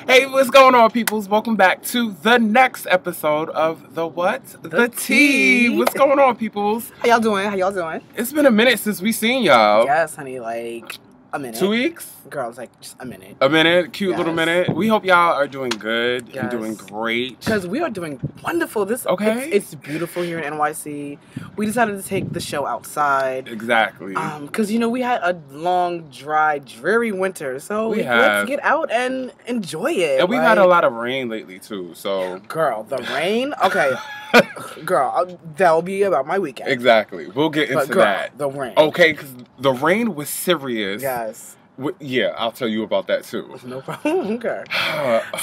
Hey, what's going on, peoples? Welcome back to the next episode of The What? The Tea. What's going on, peoples? How y'all doing? How y'all doing? It's been a minute since we seen y'all. Yes, honey, like a minute. 2 weeks? Girl, it's like just a minute. A minute? Cute Yes. little minute. We hope y'all are doing good and doing great. Because we are doing wonderful. It's beautiful here in NYC. We decided to take the show outside. Exactly. Because, you know, we had a long, dry, dreary winter. So let's get out and enjoy it. And we've had a lot of rain lately, too, so. Girl, the rain? Okay. Girl, that'll be about my weekend. Exactly. We'll get into that. The rain. Okay, because the rain was serious. Yes. Yeah, I'll tell you about that too. No problem. Okay.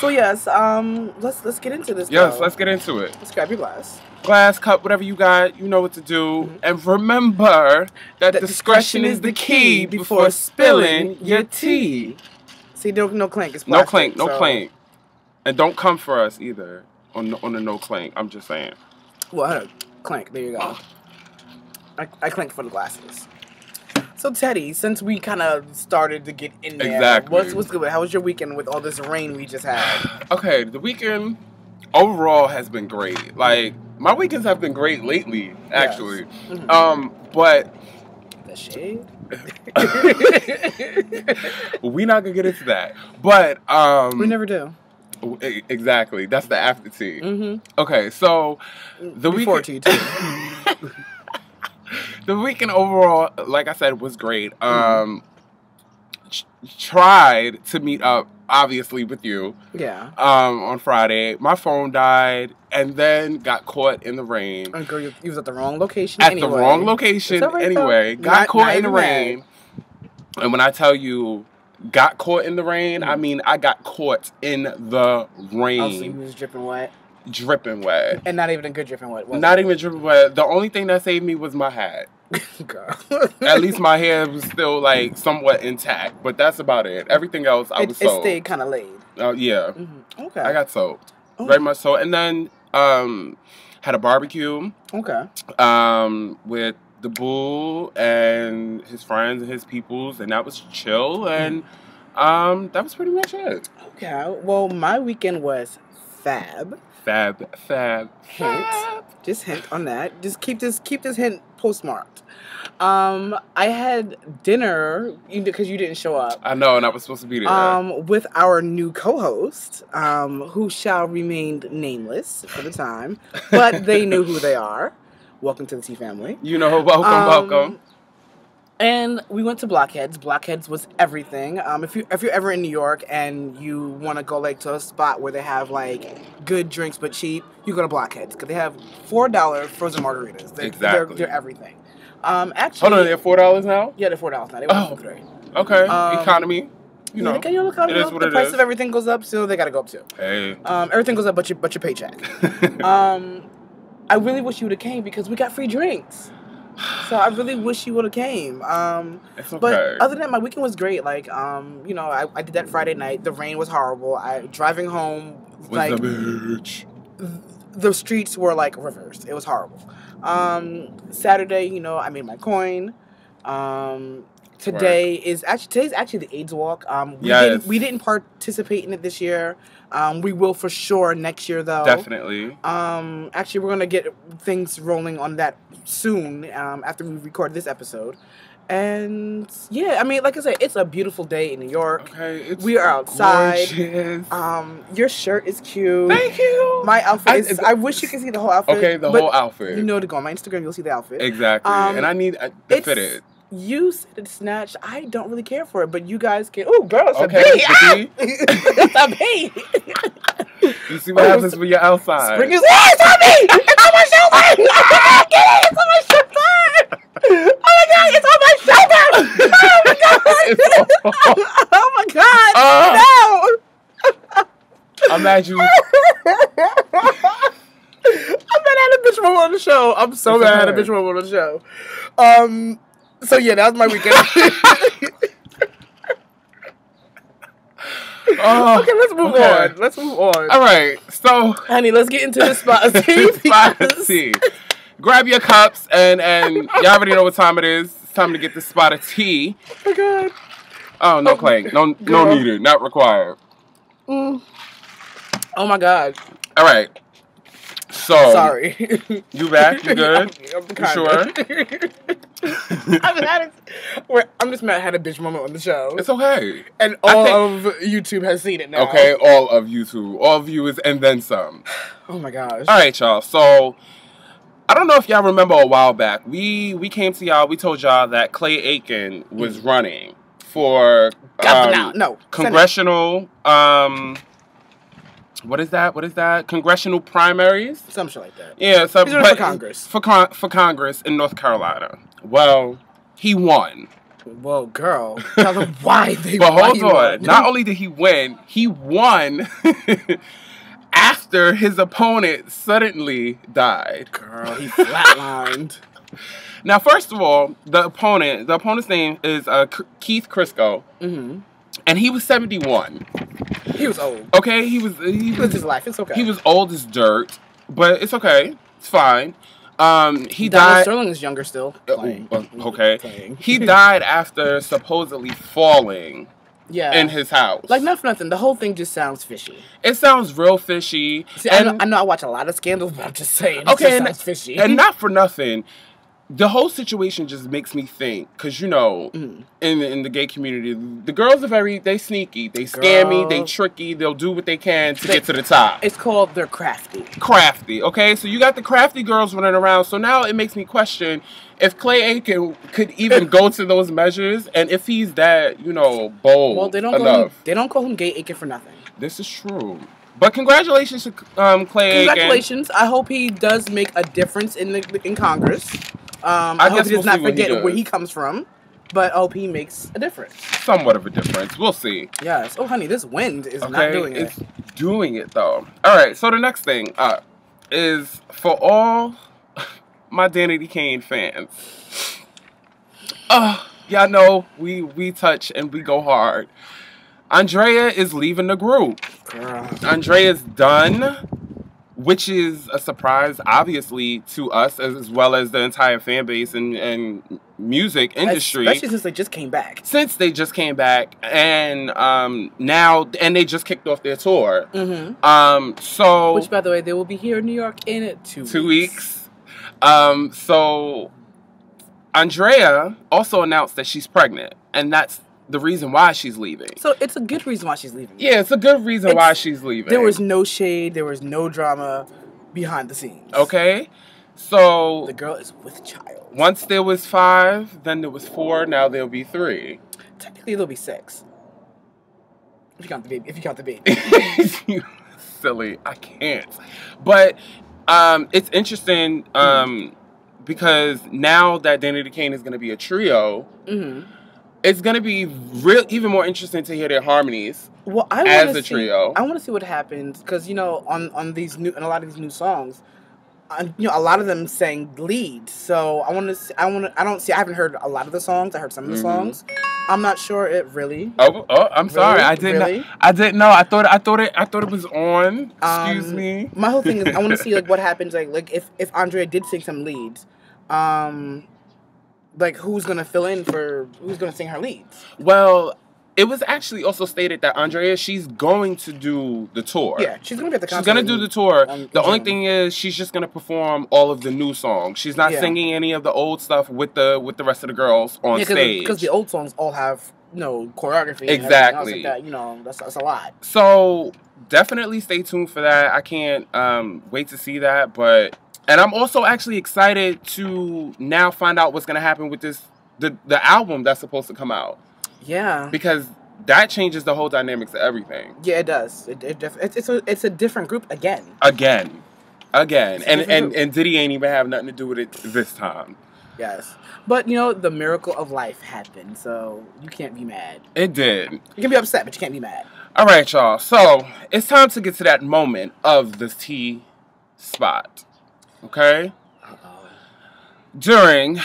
So yes, let's get into this. Yes, let's get into it. Let's grab your glass. Glass, cup, whatever you got, you know what to do. Mm-hmm. And remember that discretion is the key before spilling your tea. See, no clink. It's plastic, no clink. And don't come for us either on the no clink. I'm just saying. Well, I clink. There you go. I clink for the glasses. So Teddy, since we kind of started to get in there, what's good? How was your weekend with all this rain we just had? Okay, the weekend overall has been great. Like, my weekends have been great lately, actually. Yes. Mm-hmm. But the shade. We're not gonna get into that. But we never do. Exactly. That's the after tea. Mm-hmm. Okay, so the before tea too. The weekend overall, like I said, was great. Tried to meet up, obviously, with you. Yeah. On Friday. My phone died, and then got caught in the rain. Oh, girl, you was at the wrong location the wrong location anyway. Got caught in the rain. And when I tell you, got caught in the rain, I mean, I got caught in the rain. Oh, so you was dripping wet? Dripping wet. And not even a good dripping wet. Not even dripping wet. The only thing that saved me was my hat. Girl. At least my hair was still like somewhat intact, but that's about it. Everything else I was soaked. It stayed kind of laid. Yeah. Mm-hmm. Okay. I got soaked. Very much so. And then had a barbecue. Okay. With the bull and his friends and his peoples, and that was chill, and that was pretty much it. Okay. Well, my weekend was fab. Hint. Just hint on that. Just keep this hint postmarked. I had dinner because you didn't show up. I know, and I was supposed to be there. With our new co-host, who shall remain nameless for the time, but they knew who they are. Welcome to the Tea family. You know, welcome. And we went to Blockheads. Blockheads was everything. If you're ever in New York and you want to go like to a spot where they have like good drinks but cheap, you go to Blockheads because they have $4 frozen margaritas. They're everything. Actually, hold on, they're $4 now? Yeah, they're $4 now. They went for $3. Okay, economy. You know, the price of everything goes up, so they gotta go up too. Hey, everything goes up, but your paycheck. I really wish you would have came because we got free drinks. So I really wish you would have came. It's okay. But other than that, my weekend was great. Like, you know, I did that Friday night. The rain was horrible. Driving home, like, the bitch. The streets were like rivers. It was horrible. Saturday, you know, I made my coin. Today's actually the AIDS walk. We didn't participate in it this year. We will for sure next year though. Definitely. Actually, we're gonna get things rolling on that soon. After we record this episode. And yeah, I mean, like I said, it's a beautiful day in New York. Okay, we are outside. Gorgeous. Your shirt is cute. Thank you. My outfit is. I wish you could see the whole outfit. Okay, whole outfit. You know to go on my Instagram, you'll see the outfit. Exactly. And I need to fit it. You said it's Snatch. I don't really care for it, but you guys can. Oh, girl, it's a B. It's a B. You see what happens when you're outside. Spring is it's on me. It's on my shoulder. Get it. It's on my shoulder. Oh my god, it's on my shoulder. Oh my god. No. I'm mad you. I'm mad I had a bitch woman on the show. I'm so mad I had a bitch woman on the show. So yeah, that was my weekend. Okay, let's move on. All right, so honey, let's get into the spot of tea. Spot of tea. Grab your cups and y'all already know what time it is. It's time to get the spot of tea. Oh my god. Oh, no clank. No needed. Not required. Oh my God. All right. So sorry. You back? You good? I'm you sure? I'm just mad I had a bitch moment on the show. It's okay. And all of YouTube has seen it now. Okay, all of YouTube. All viewers and then some. Oh my gosh. All right, y'all. So I don't know if y'all remember a while back. We came to y'all. We told y'all that Clay Aiken was running for congressional. What is that? Congressional primaries? Some shit like that. Yeah, he's running for Congress. For Congress in North Carolina. Well, he won. Well, girl, tell them why they won. But hold on. Not only did he win, he won after his opponent suddenly died. Girl, he flatlined. Now, first of all, the opponent's name is Keith Crisco. Mm-hmm. And he was 71. He was old. Okay, he lived his life. It's okay. He was old as dirt, but it's okay. It's fine. He Donald died. Sterling is younger still. Okay. Playing. He died after supposedly falling. Yeah. In his house. Like, not for nothing. The whole thing just sounds fishy. It sounds real fishy. See, I know I watch a lot of scandals, but I'm just saying. Okay, it sounds fishy. And not for nothing. The whole situation just makes me think, because, you know, in the gay community, the girls are they sneaky. They scammy, they tricky, they'll do what they can to get to the top. It's called they're crafty. Crafty, okay? So you got the crafty girls running around. So now it makes me question if Clay Aiken could even go to those measures, and if he's that, you know, bold Well, they don't call him Gay Aiken for nothing. This is true. But congratulations to Clay Aiken. Congratulations. I hope he does make a difference in Congress. I hope he does not forget where he comes from, but I hope he makes a difference. Somewhat of a difference. We'll see. Yes. Oh, honey, this wind is not doing it. It's doing it, though. All right, so the next thing is for all my Danity Kane fans. Y'all know we touch and we go hard. Andrea is leaving the group. Girl. Andrea's done. Which is a surprise, obviously, to us as well as the entire fan base and music industry. Especially since they just came back. And now they just kicked off their tour. Mm-hmm. Which, by the way, they will be here in New York in 2 weeks. So Andrea also announced that she's pregnant, and that's the reason why she's leaving. So it's a good reason why she's leaving. Yeah, it's a good reason why she's leaving. There was no shade. There was no drama behind the scenes. Okay. So the girl is with child. Once there was 5, then there was 4, now there'll be 3. Technically there'll be 6. If you count the baby. Silly. I can't. But it's interesting because now that Danity Kane is going to be a trio, it's going to be even more interesting to hear their harmonies as a trio. I want to see what happens because, you know, on a lot of these new songs, you know, a lot of them sang lead. So I haven't heard a lot of the songs. I heard some of the songs. I'm not sure it really. Oh, I'm sorry. I didn't know. I thought it was on. Excuse me. My whole thing is I want to see like what happens like if Andrea did sing some leads. Like, who's going to fill in who's going to sing her leads? Well, it was actually also stated that Andrea, she's going to do the tour. Yeah, she's going to be at the concert. She's going to do the tour. The only thing is, she's just going to perform all of the new songs. She's not singing any of the old stuff with the rest of the girls on stage. Because the old songs all have, you know, choreography. Exactly. And like that. You know, that's a lot. So, definitely stay tuned for that. I can't wait to see that, but... And I'm also actually excited to now find out what's going to happen with the album that's supposed to come out. Yeah. Because that changes the whole dynamics of everything. Yeah, it does. It's a different group again. Again. And Diddy ain't even have nothing to do with it this time. Yes. But, you know, the miracle of life happened, so you can't be mad. It did. You can be upset, but you can't be mad. All right, y'all. So, it's time to get to that moment of the T spot. Okay? Uh-oh. During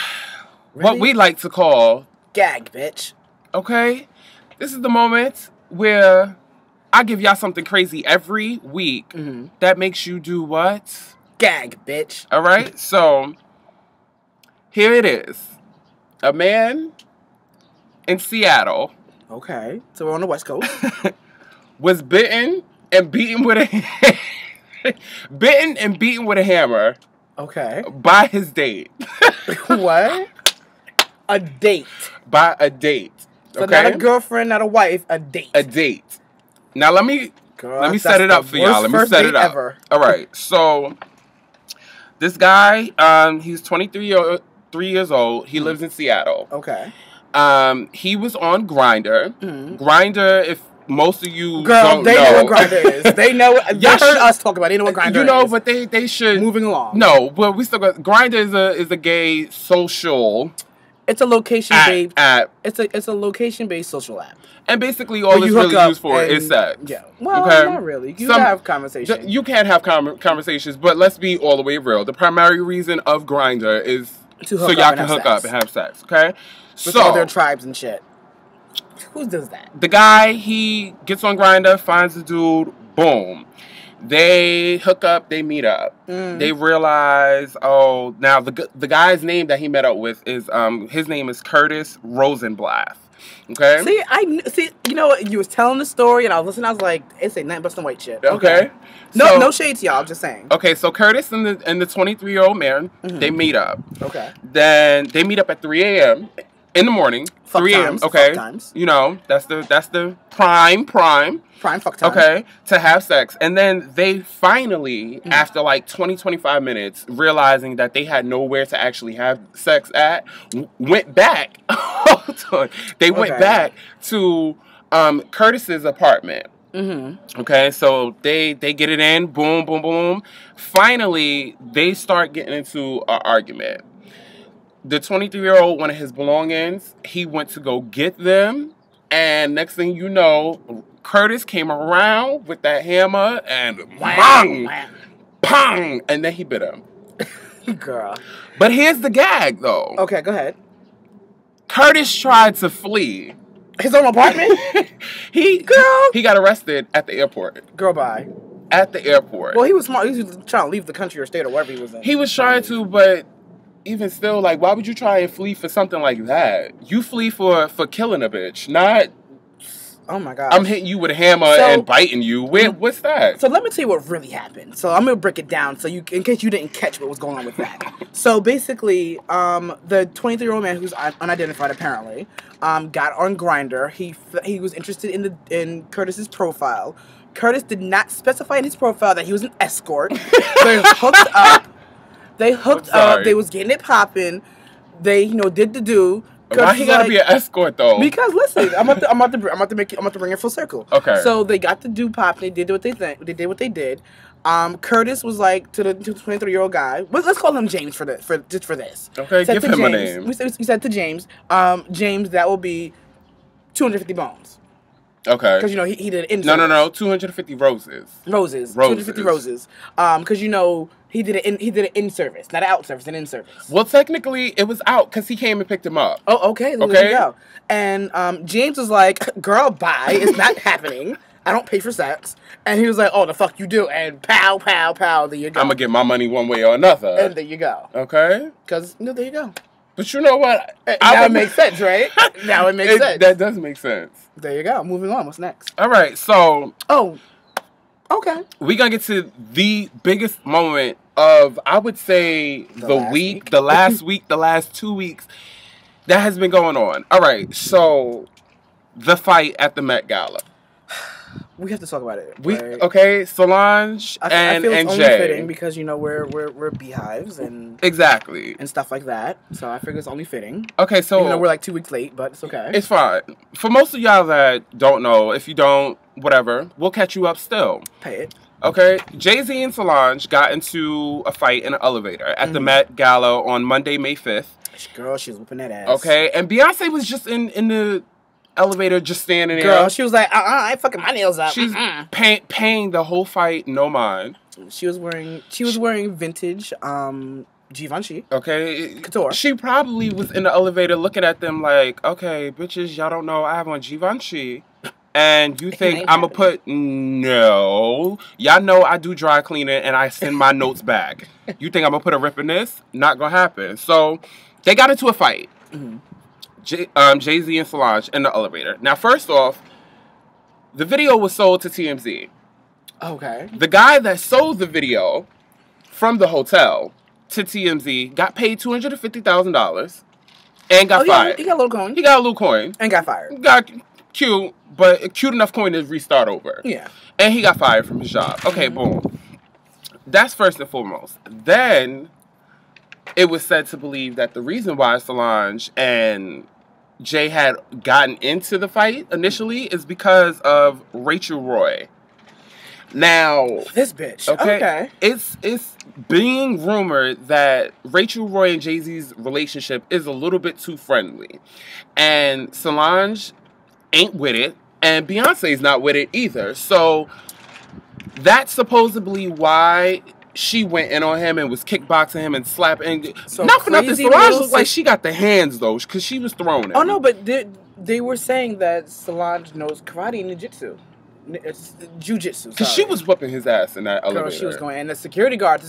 what we like to call... Gag, bitch. Okay? This is the moment where I give y'all something crazy every week that makes you do what? Gag, bitch. All right? So, here it is. A man in Seattle. Okay. So we're on the West Coast. was bitten and beaten with a hammer. Okay. By his date. What? A date. By a date. So not a girlfriend, not a wife, a date. A date. Now let me set it up for y'all. Let me set it up. Ever. All right. So this guy, he's 23 years old. He lives in Seattle. Okay. He was on Grindr. Grindr, if most of you don't know what Grindr is. They know. Y'all heard us talk about it. They know what Grindr is. You know, but they should. Moving along. No, but we still got Grindr is a gay social. It's a location-based app. It's a location-based social app. And basically, all it's really used for is sex. Yeah. Well, not really. You can have conversations. You can have conversations, but let's be all the way real. The primary reason of Grindr is so y'all can hook up and have sex. Okay. With all their tribes and shit. Who does that? The guy, he gets on Grindr, finds the dude, boom. They hook up, they meet up. They realize, oh, now the guy's name that he met up with is, his name is Curtis Rosenblatt. Okay? See, you know what? You was telling the story and I was listening, I was like, it's ain't nothing but some white shit. Okay. No shade to y'all, I'm just saying. Okay, so Curtis and the 23-year-old man, they meet up. Okay. Then they meet up at 3 a.m. in the morning. 3 a.m. Okay. You know, that's the prime fuck time. Okay, to have sex. And then they finally, after like 25 minutes, realizing that they had nowhere to actually have sex at, went back. They went back to Curtis's apartment. Okay, so they get it in, boom, boom, boom. Finally, they start getting into an argument. The 23-year-old wanted his belongings. He went to go get them. And next thing you know, Curtis came around with that hammer and bang, pang, and then he bit him. Girl. But here's the gag, though. Okay, go ahead. Curtis tried to flee. His own apartment? He got arrested at the airport. Girl, bye. At the airport. Well, he was smart. He was trying to leave the country or state or wherever he was in. He was trying to, but even still, like, why would you try and flee for something like that? You flee for killing a bitch, not... Oh my God! I'm hitting you with a hammer and biting you. What's that? So let me tell you what really happened. So I'm gonna break it down so you, in case you didn't catch what was going on with that. So basically, the 23-year-old man who's unidentified apparently, got on Grindr. He was interested in Curtis's profile. Curtis did not specify in his profile that he was an escort. They hooked up. They hooked up. They was getting it popping. They did the do. Why he gotta be an escort though? Because listen, I'm about to bring it full circle. Okay. So they got the do pop. They did what they did what they did. Curtis was like to the 23-year-old guy. Let's call him James for this. Okay, give him a name. We said to James, James, that will be 250 bones. Okay. Because he did it in. No. 250 roses. 250 roses. Because he did it in service, not out service, an in service. Well, technically, it was out because he came and picked him up. Oh, okay. There you go. And James was like, "Girl, bye. It's not happening. I don't pay for sex." And he was like, "Oh, the fuck you do?" And pow, pow, pow. There you go. I'm gonna get my money one way or another. And there you go. Okay. Because there you go. But you know what? Now it makes sense, right? Now it makes sense. That does make sense. There you go. Moving on. What's next? All right. So. Oh. Okay. We're going to get to the biggest moment of, I would say, the last week, the last 2 weeks that has been going on. All right. So, the fight at the Met Gala. We have to talk about it. Okay, Solange I feel it's and only Jay. fitting because we're beehives and exactly and stuff like that. So I figure it's only fitting. Okay, so even though we're like 2 weeks late, but it's okay. It's fine. For most of y'all that don't know, if you don't, whatever, we'll catch you up still. Pay it. Okay, Jay-Z and Solange got into a fight in an elevator at the Met Gala on Monday, May 5th. Girl, she was whipping that ass. Okay, and Beyonce was just in the elevator, just standing there. Girl, she was like, I ain't fucking my nails up. She's paying the whole fight, no mind. She was wearing vintage Givenchy. Okay. Couture. She probably was in the elevator looking at them like, okay, bitches, y'all don't know I have on Givenchy. And you think I'm going to put... No. Y'all know I do dry cleaning and I send my notes back. You think I'm going to put a rip in this? Not going to happen. So, they got into a fight. Jay-Z and Solange in the elevator. Now, first off, The video was sold to TMZ. Okay. The guy that sold the video from the hotel to TMZ got paid $250,000 and got fired. He got a little coin. He got a little coin. And got fired. Got cute, but cute enough coin to restart over. Yeah. And he got fired from his job. Okay, boom. That's first and foremost. Then it was said to believe that the reason why Solange and Jay had gotten into the fight initially is because of Rachel Roy. Now, this bitch. Okay. It's being rumored that Rachel Roy and Jay-Z's relationship is a little bit too friendly. And Solange ain't with it. And Beyonce's not with it either. So that's supposedly why she went in on him and was kickboxing him and slapping. So not for nothing. Solange looked like like she got the hands though, because she was throwing him. Oh no, but they were saying that Solange knows karate and jiu-jitsu. It's jiu-jitsu. Because she was whooping his ass in that elevator. Girl, she was going, and the security guard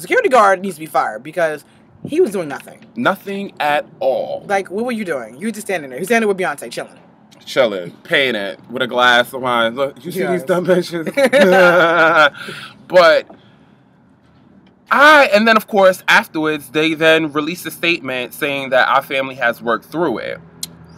needs to be fired because he was doing nothing. Nothing at all. Like, what were you doing? You were just standing there. He was standing with Beyonce, chilling, paying it with a glass of wine. Look, you see Yes. these dumb bitches? But and then of course afterwards they then released a statement saying that our family has worked through it.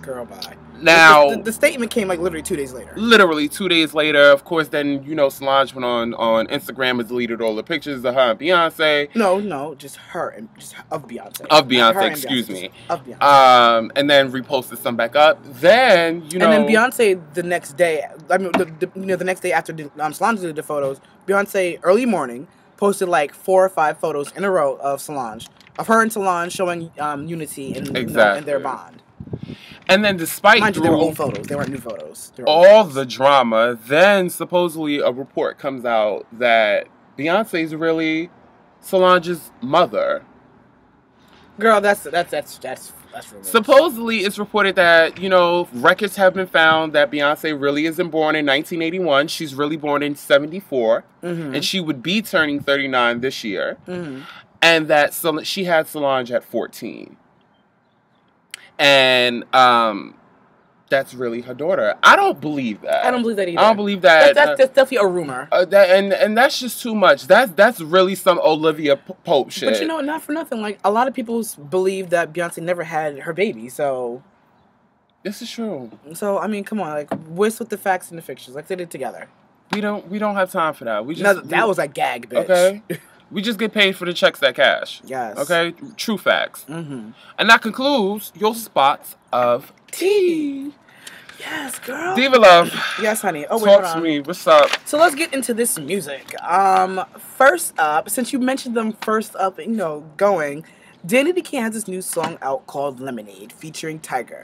Girl, bye. Now the statement came like literally 2 days later. Literally 2 days later. Of course, then Solange went on Instagram and deleted all the pictures of her and Beyonce. No, just her and just of Beyonce. Of Beyonce, excuse me. Of Beyonce. And then reposted some back up. Then and then Beyonce the next day. I mean, the next day after Solange did the photos, Beyonce early morning posted like 4 or 5 photos in a row of Solange, of her and Solange showing unity in their bond. And then despite Mind you, they were old photos. They weren't new photos. All the drama, then supposedly a report comes out that Beyonce's really Solange's mother. Girl, that's really supposedly it's reported that, records have been found that Beyonce really isn't born in 1981. She's really born in 74. Mm-hmm. And she would be turning 39 this year. Mm-hmm. And that she had Solange at 14. And that's really her daughter. I don't believe that. I don't believe that either. I don't believe that. That's definitely a rumor. And that's just too much. That's really some Olivia Pope shit. But not for nothing. Like, a lot of people believe that Beyonce never had her baby, so... This is true. So, I mean, come on. Like, what's with the facts and the fictions? Like, they did it together. We don't have time for that. That was a gag, bitch. Okay? We just get paid for the checks that cash. Yes. Okay? True facts. Mm-hmm. And that concludes your spots of tea. Yes, girl. Diva love. Yes, honey. Oh, talk to me. What's up? So let's get into this music. First up, since you mentioned them first up, going, Danity Kane has this new song out called Lemonade, featuring Tyga.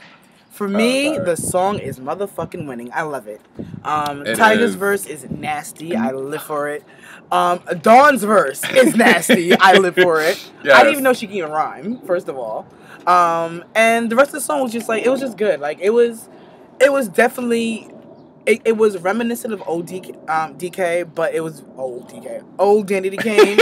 For me, the song is motherfucking winning. I love it. Tyga's verse is nasty. I live for it. Dawn's verse is nasty. I live for it. Yes. I didn't even know she can even rhyme, first of all. And the rest of the song was just like, it was just good. Like, it was definitely, it was reminiscent of old DK, but it was old Danity Kane.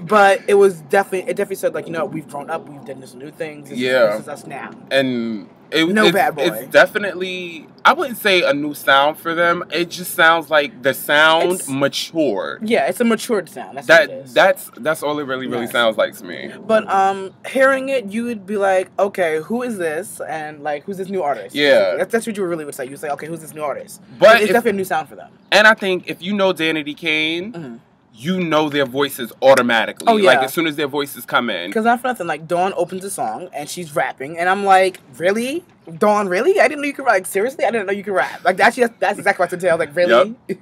But it definitely said, like, we've grown up, we've done this new things. This is us now. And bad boy. It's definitely, I wouldn't say a new sound for them. It just sounds like the sound matured. Yeah, it's a matured sound. That's what it is. That's all it really sounds like to me. But hearing it, you would be like, okay, who is this? And like, who's this new artist? Yeah, that's what you really would say. You would say, okay, who's this new artist? But it's definitely a new sound for them. And I think if you know Danity Kane. Mm-hmm. You know their voices automatically. Oh, yeah. Like, as soon as their voices come in. Because not for nothing, like, Dawn opens a song, and she's rapping, and I'm like, really? Dawn, really? I didn't know you could rap. Like, seriously? I didn't know you could rap. Like, that's exactly what to tell. Like, really? Yep.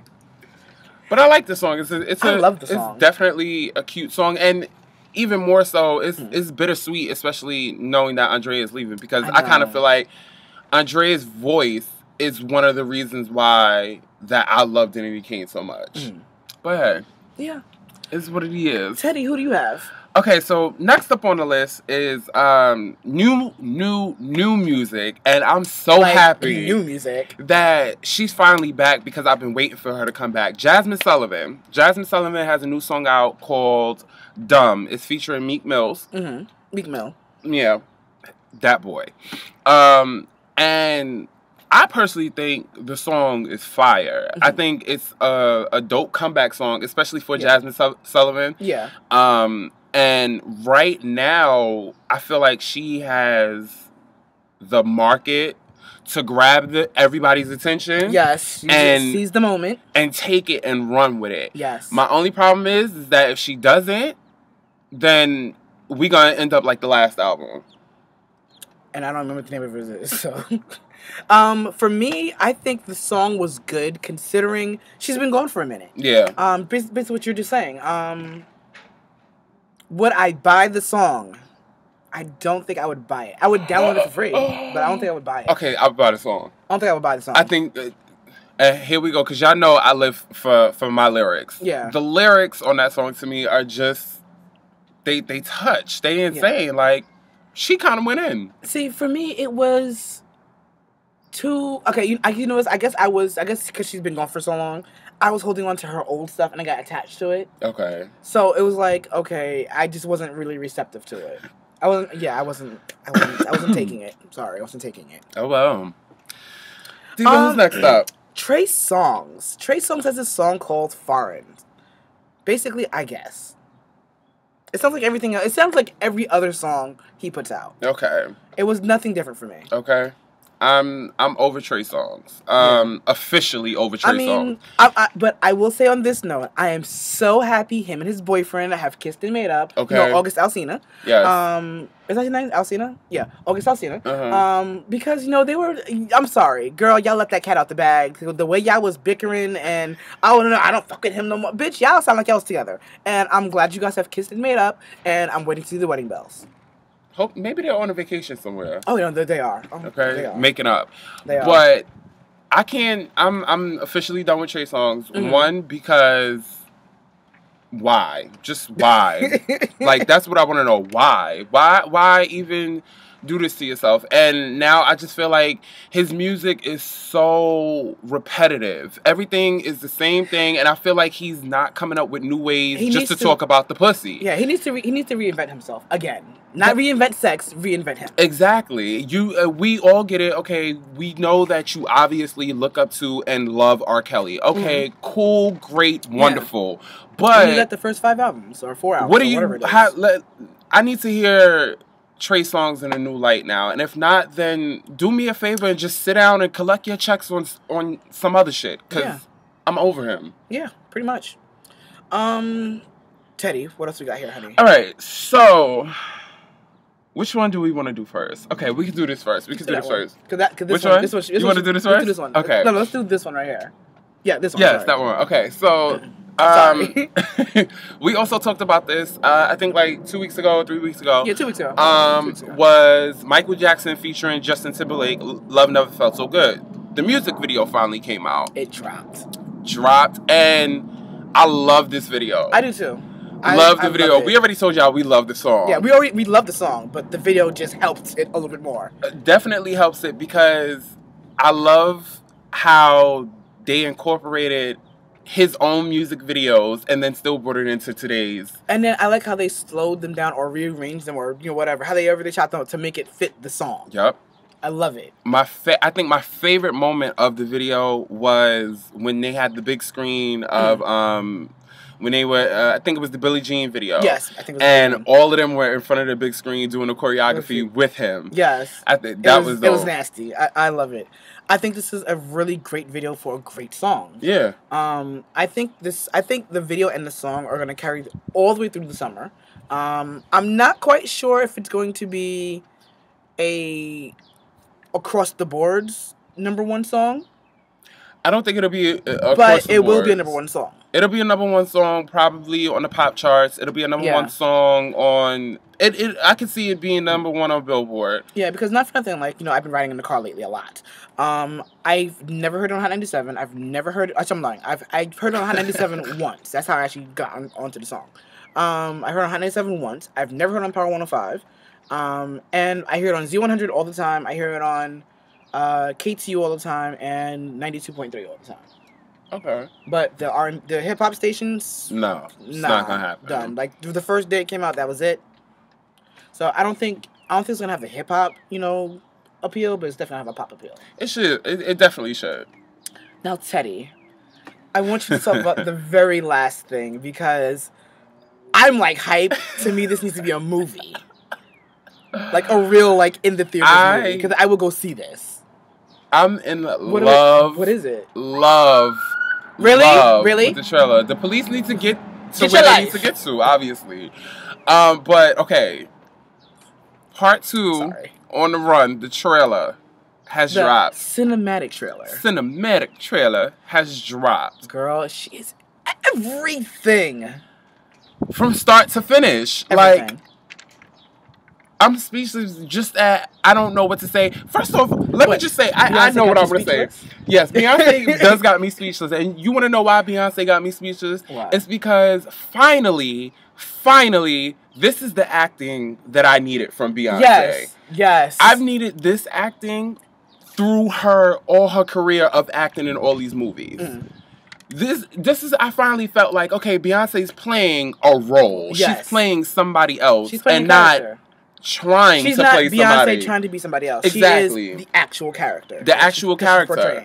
But I like the song. I love the song. It's definitely a cute song. And even more so, it's bittersweet, especially knowing that Andrea is leaving. Because I kind of feel like Andrea's voice is one of the reasons why that I love Danity Kane so much. But hey. Yeah. It's what it is. Teddy, who do you have? Okay, so next up on the list is new music, and I'm so happy new music that she's finally back because I've been waiting for her to come back. Jasmine Sullivan. Jasmine Sullivan has a new song out called Dumb. It's featuring Meek Mills. Meek Mill. Yeah, that boy. And I personally think the song is fire. I think it's a dope comeback song, especially for Jasmine Sullivan. Yeah. And right now, I feel like she has the market to grab everybody's attention. Yes, and seize the moment and take it and run with it. Yes. My only problem is that if she doesn't, then we gonna end up like the last album. And I don't remember what the name of it is. So, for me, I think the song was good considering she's been gone for a minute. Yeah. Basically what you're just saying. Would I buy the song? I don't think I would buy it. I would download it for free, but I don't think I would buy it. Okay, I would buy the song. I don't think I would buy the song. I think, here we go, because y'all know I live for my lyrics. Yeah. The lyrics on that song to me are just, they touch. They insane. Yeah. Like, she kind of went in. See, for me, it was too... Okay, you know, I guess because she's been gone for so long, I was holding on to her old stuff and I got attached to it. Okay. So it was like, okay, I just wasn't really receptive to it. I wasn't taking it. Sorry, I wasn't taking it. Oh, well. Diva, who's next up? Trey Songz. Trey Songz has a song called Foreign. Basically, I guess. It sounds like everything else. It sounds like every other song he puts out. Okay. It was nothing different for me. Okay. I'm over Trey Songz. Officially over Trey Songz. But I will say on this note, I am so happy him and his boyfriend have kissed and made up. Okay. No, August Alsina. Yes. Is that his name? Alsina? Yeah, August Alsina. Because, you know, they were... I'm sorry. Girl, y'all let that cat out the bag. The way y'all was bickering and... Oh, no, I don't fuck with him no more. Bitch, y'all sound like y'all was together. And I'm glad you guys have kissed and made up. And I'm waiting to see the wedding bells. Hope maybe they're on a vacation somewhere. Oh, no, they are. Okay, they are. Making up. They are. But I can't... I'm officially done with Trey Songz. One, because... Why? Just why? Like, that's what I want to know. Why? Why even do this to yourself? And now I just feel like his music is so repetitive. Everything is the same thing, and I feel like he's not coming up with new ways just to talk about the pussy. Yeah, he needs to reinvent himself again. Not reinvent sex, reinvent him. Exactly. We all get it. Okay, we know that you obviously look up to and love R. Kelly. Okay, cool, great, wonderful. Yeah. But you got the first 5 albums or 4 albums. What do you? I need to hear Trey Songz in a new light now, and if not, then do me a favor and just sit down and collect your checks on some other shit, because I'm over him. Yeah, pretty much. Teddy, what else we got here, honey? All right, so which one do we want to do first? Okay, we can do this first. Which one? Which one? You want to do this first? Let's do this one. Okay. No, let's do this one right here. Yeah, this one. Yes, that one. Okay, so... we also talked about this, I think like 2 weeks ago, 3 weeks ago. Yeah, 2 weeks ago. Was Michael Jackson featuring Justin Timberlake, Love Never Felt So Good. The music video finally came out. It dropped, and I love this video. I do too. I love the video. We already told y'all we love the song. Yeah, we love the song, but the video just helped it a little bit more. Definitely helps it, because I love how they incorporated his own music videos and then still brought it into today's. And then I like how they slowed them down or rearranged them or, you know, whatever. How they shot them to make it fit the song. Yep. I love it. I think my favorite moment of the video was when they had the big screen of when they were I think it was the Billie Jean video. Yes, I think it was. And all of them were in front of the big screen doing the choreography with him. Yes. I think that was it was nasty. I love it. I think this is a really great video for a great song. Yeah. I think the video and the song are gonna carry all the way through the summer. I'm not quite sure if it's going to be a across the boards #1 song. I don't think it'll be across but the it will boards. be a #1 song. It'll be a #1 song probably on the pop charts. It'll be a #1 song on it. I can see it being #1 on Billboard. Yeah, because not for nothing, like, you know, I've been riding in the car lately a lot. I've never heard it on Hot 97. I've never heard it. I'm lying. I've heard it on Hot 97 once. That's how I actually got onto the song. I heard it on Hot 97 once. I've never heard it on Power 105. And I hear it on Z100 all the time. I hear it on KTU all the time and 92.3 all the time. Okay. But the hip hop stations, it's not gonna happen. Done. Like the first day it came out, that was it. So I don't think it's gonna have the hip hop, you know, appeal, but it's definitely have a pop appeal. It should. It definitely should. Now, Teddy, I want you to talk about the very last thing, because I'm like hype. To me, this needs to be a movie. Like a real, like, in the theaters movie. Because I will go see this. I'm in love. What is it? Love. Really? Love Really? with the trailer. The police need to get to where they need to get to, obviously. But, okay. Part 2, On the Run, the trailer has dropped. Cinematic trailer. Cinematic trailer has dropped. Girl, she is everything. From start to finish. Everything. Like, I'm speechless just at, I don't know what to say. First off, let me just say, I know what I'm going to say. Yes, Beyonce does got me speechless. And you want to know why Beyonce got me speechless? Why? It's because finally, this is the acting that I needed from Beyonce. Yes, yes. I've needed this acting through all her career of acting in all these movies. This is, I finally felt like, okay, Beyonce's playing a role. Yes. She's playing somebody else. She's playing and not trying to play somebody. She's not Beyonce trying to be somebody else. Exactly. She is the actual character. The actual character.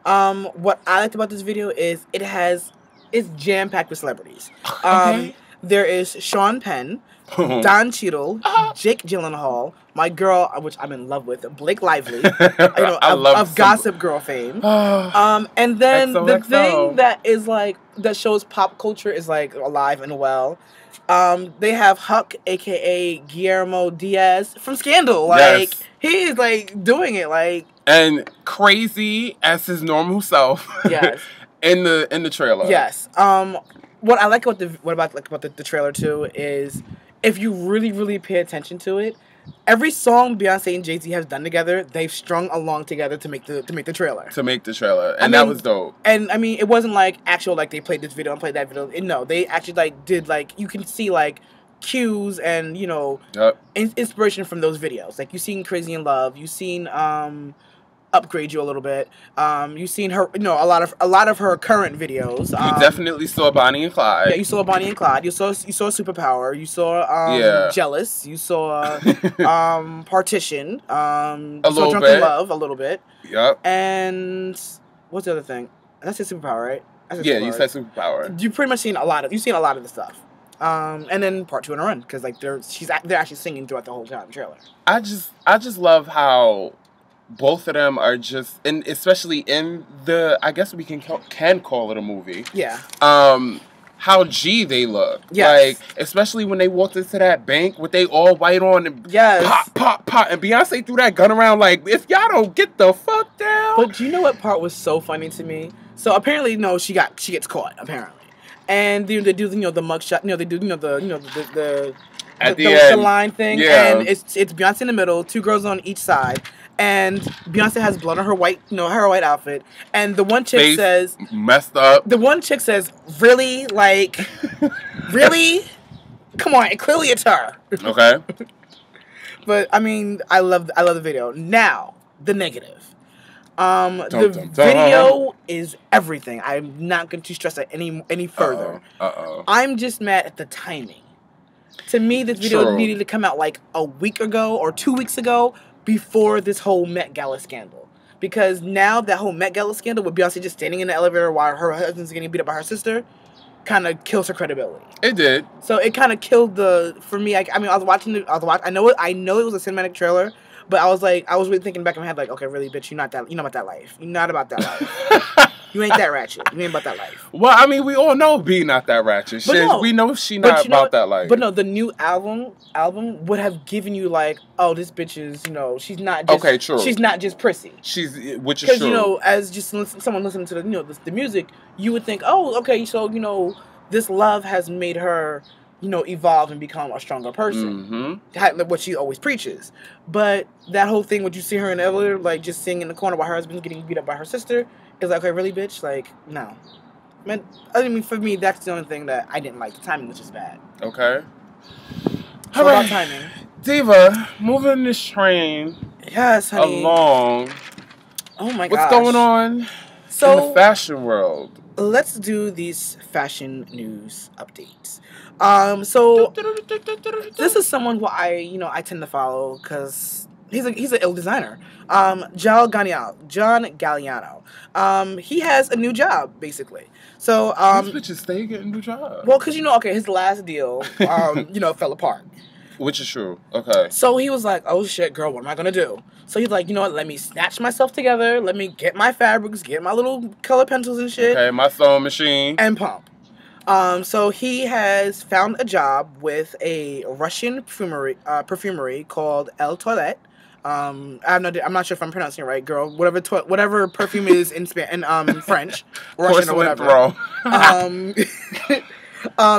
What I liked about this video is it's jam-packed with celebrities. Okay. There is Sean Penn, Don Cheadle, Jake Gyllenhaal, my girl, which I'm in love with, Blake Lively, of Gossip Girl fame. And then the thing that is like, that shows pop culture is like alive and well. They have Huck, aka Guillermo Diaz from Scandal. Like, he's like doing it like, and crazy as his normal self. Yes. in the trailer. Yes. What I like about the trailer too is, if you really, really pay attention to it, every song Beyonce and Jay-Z have done together, they've strung along together to make the trailer. To make the trailer. And that was dope. And I mean, it wasn't like actual, like they played this video and played that video. No, they actually like did, like, you can see like cues and, you know, inspiration from those videos. Like, you've seen Crazy in Love, you've seen Upgrade You a little bit. You've seen her, you know, a lot of her current videos. You definitely saw Bonnie and Clyde. Yeah, you saw Bonnie and Clyde. You saw Superpower. You saw Jealous. You saw Partition. You saw Drunk in Love a little bit. Yep. And what's the other thing? That's a Superpower, right? You said Superpower. You've pretty much seen a lot of the stuff. And then Part 2 in a run, because like they're actually singing throughout the whole time trailer. I just love how both of them are just, and especially in the, I guess we can call it a movie. Yeah. How G they look. Yes. Like, especially when they walked into that bank with they all white on and pop, pop, pop. And Beyonce threw that gun around like, if y'all don't get the fuck down. But do you know what part was so funny to me? So apparently, no, she gets caught, apparently. And they do, you know, the mugshot, you know, they do, you know, the line thing. Yeah. And it's Beyonce in the middle, two girls on each side. And Beyonce has blood on her white outfit. And the one chick says, messed up. The one chick says, really? Like, really? Come on, clearly it's her. Okay. But, I mean, I love the video. Now, the negative. The video is everything. I'm not going to stress it any further. I'm just mad at the timing. To me, this video needed to come out like a week ago or 2 weeks ago, before this whole Met Gala scandal. Because now that whole Met Gala scandal with Beyonce just standing in the elevator while her husband's getting beat up by her sister kind of kills her credibility. It did. So it kind of killed for me, I mean, I was watching I know it was a cinematic trailer, but I was really thinking back in my head, like, okay, really, bitch, you're not about that life. You're not about that life. You ain't that ratchet. You ain't about that life. Well, I mean, we all know B not that ratchet. We know she not about that life. But no, the new album would have given you like, oh, this bitch is, you know, she's not just... Okay, true. She's not just prissy. Which is true. Because, you know, as just someone listening to the music, you would think, oh, okay, so, you know, this love has made her, you know, evolve and become a stronger person. Mm-hmm. What she always preaches. But that whole thing, when you see her in the elevator, like, just sitting in the corner while her husband's getting beat up by her sister, is like, okay, really, bitch? Like, no. Man, I mean, for me, that's the only thing that I didn't like. The timing was just bad. Okay. How about timing? Diva, moving this train along. Oh, my gosh. What's going on in the fashion world? Let's do these fashion news updates. So this is someone who I tend to follow because He's an ill designer. John Galliano. He has a new job, basically. So, these bitches stay getting new jobs. Well, because, okay, his last deal, fell apart. Which is true. Okay. So he was like, oh, shit, girl, what am I going to do? So he's like, you know what, let me snatch myself together. Let me get my fabrics, get my little color pencils and shit. Okay, my sewing machine. And pump. So he has found a job with a Russian perfumery called El Toilette. I'm not sure if I'm pronouncing it right, girl. Whatever perfume is in French, Russian or whatever.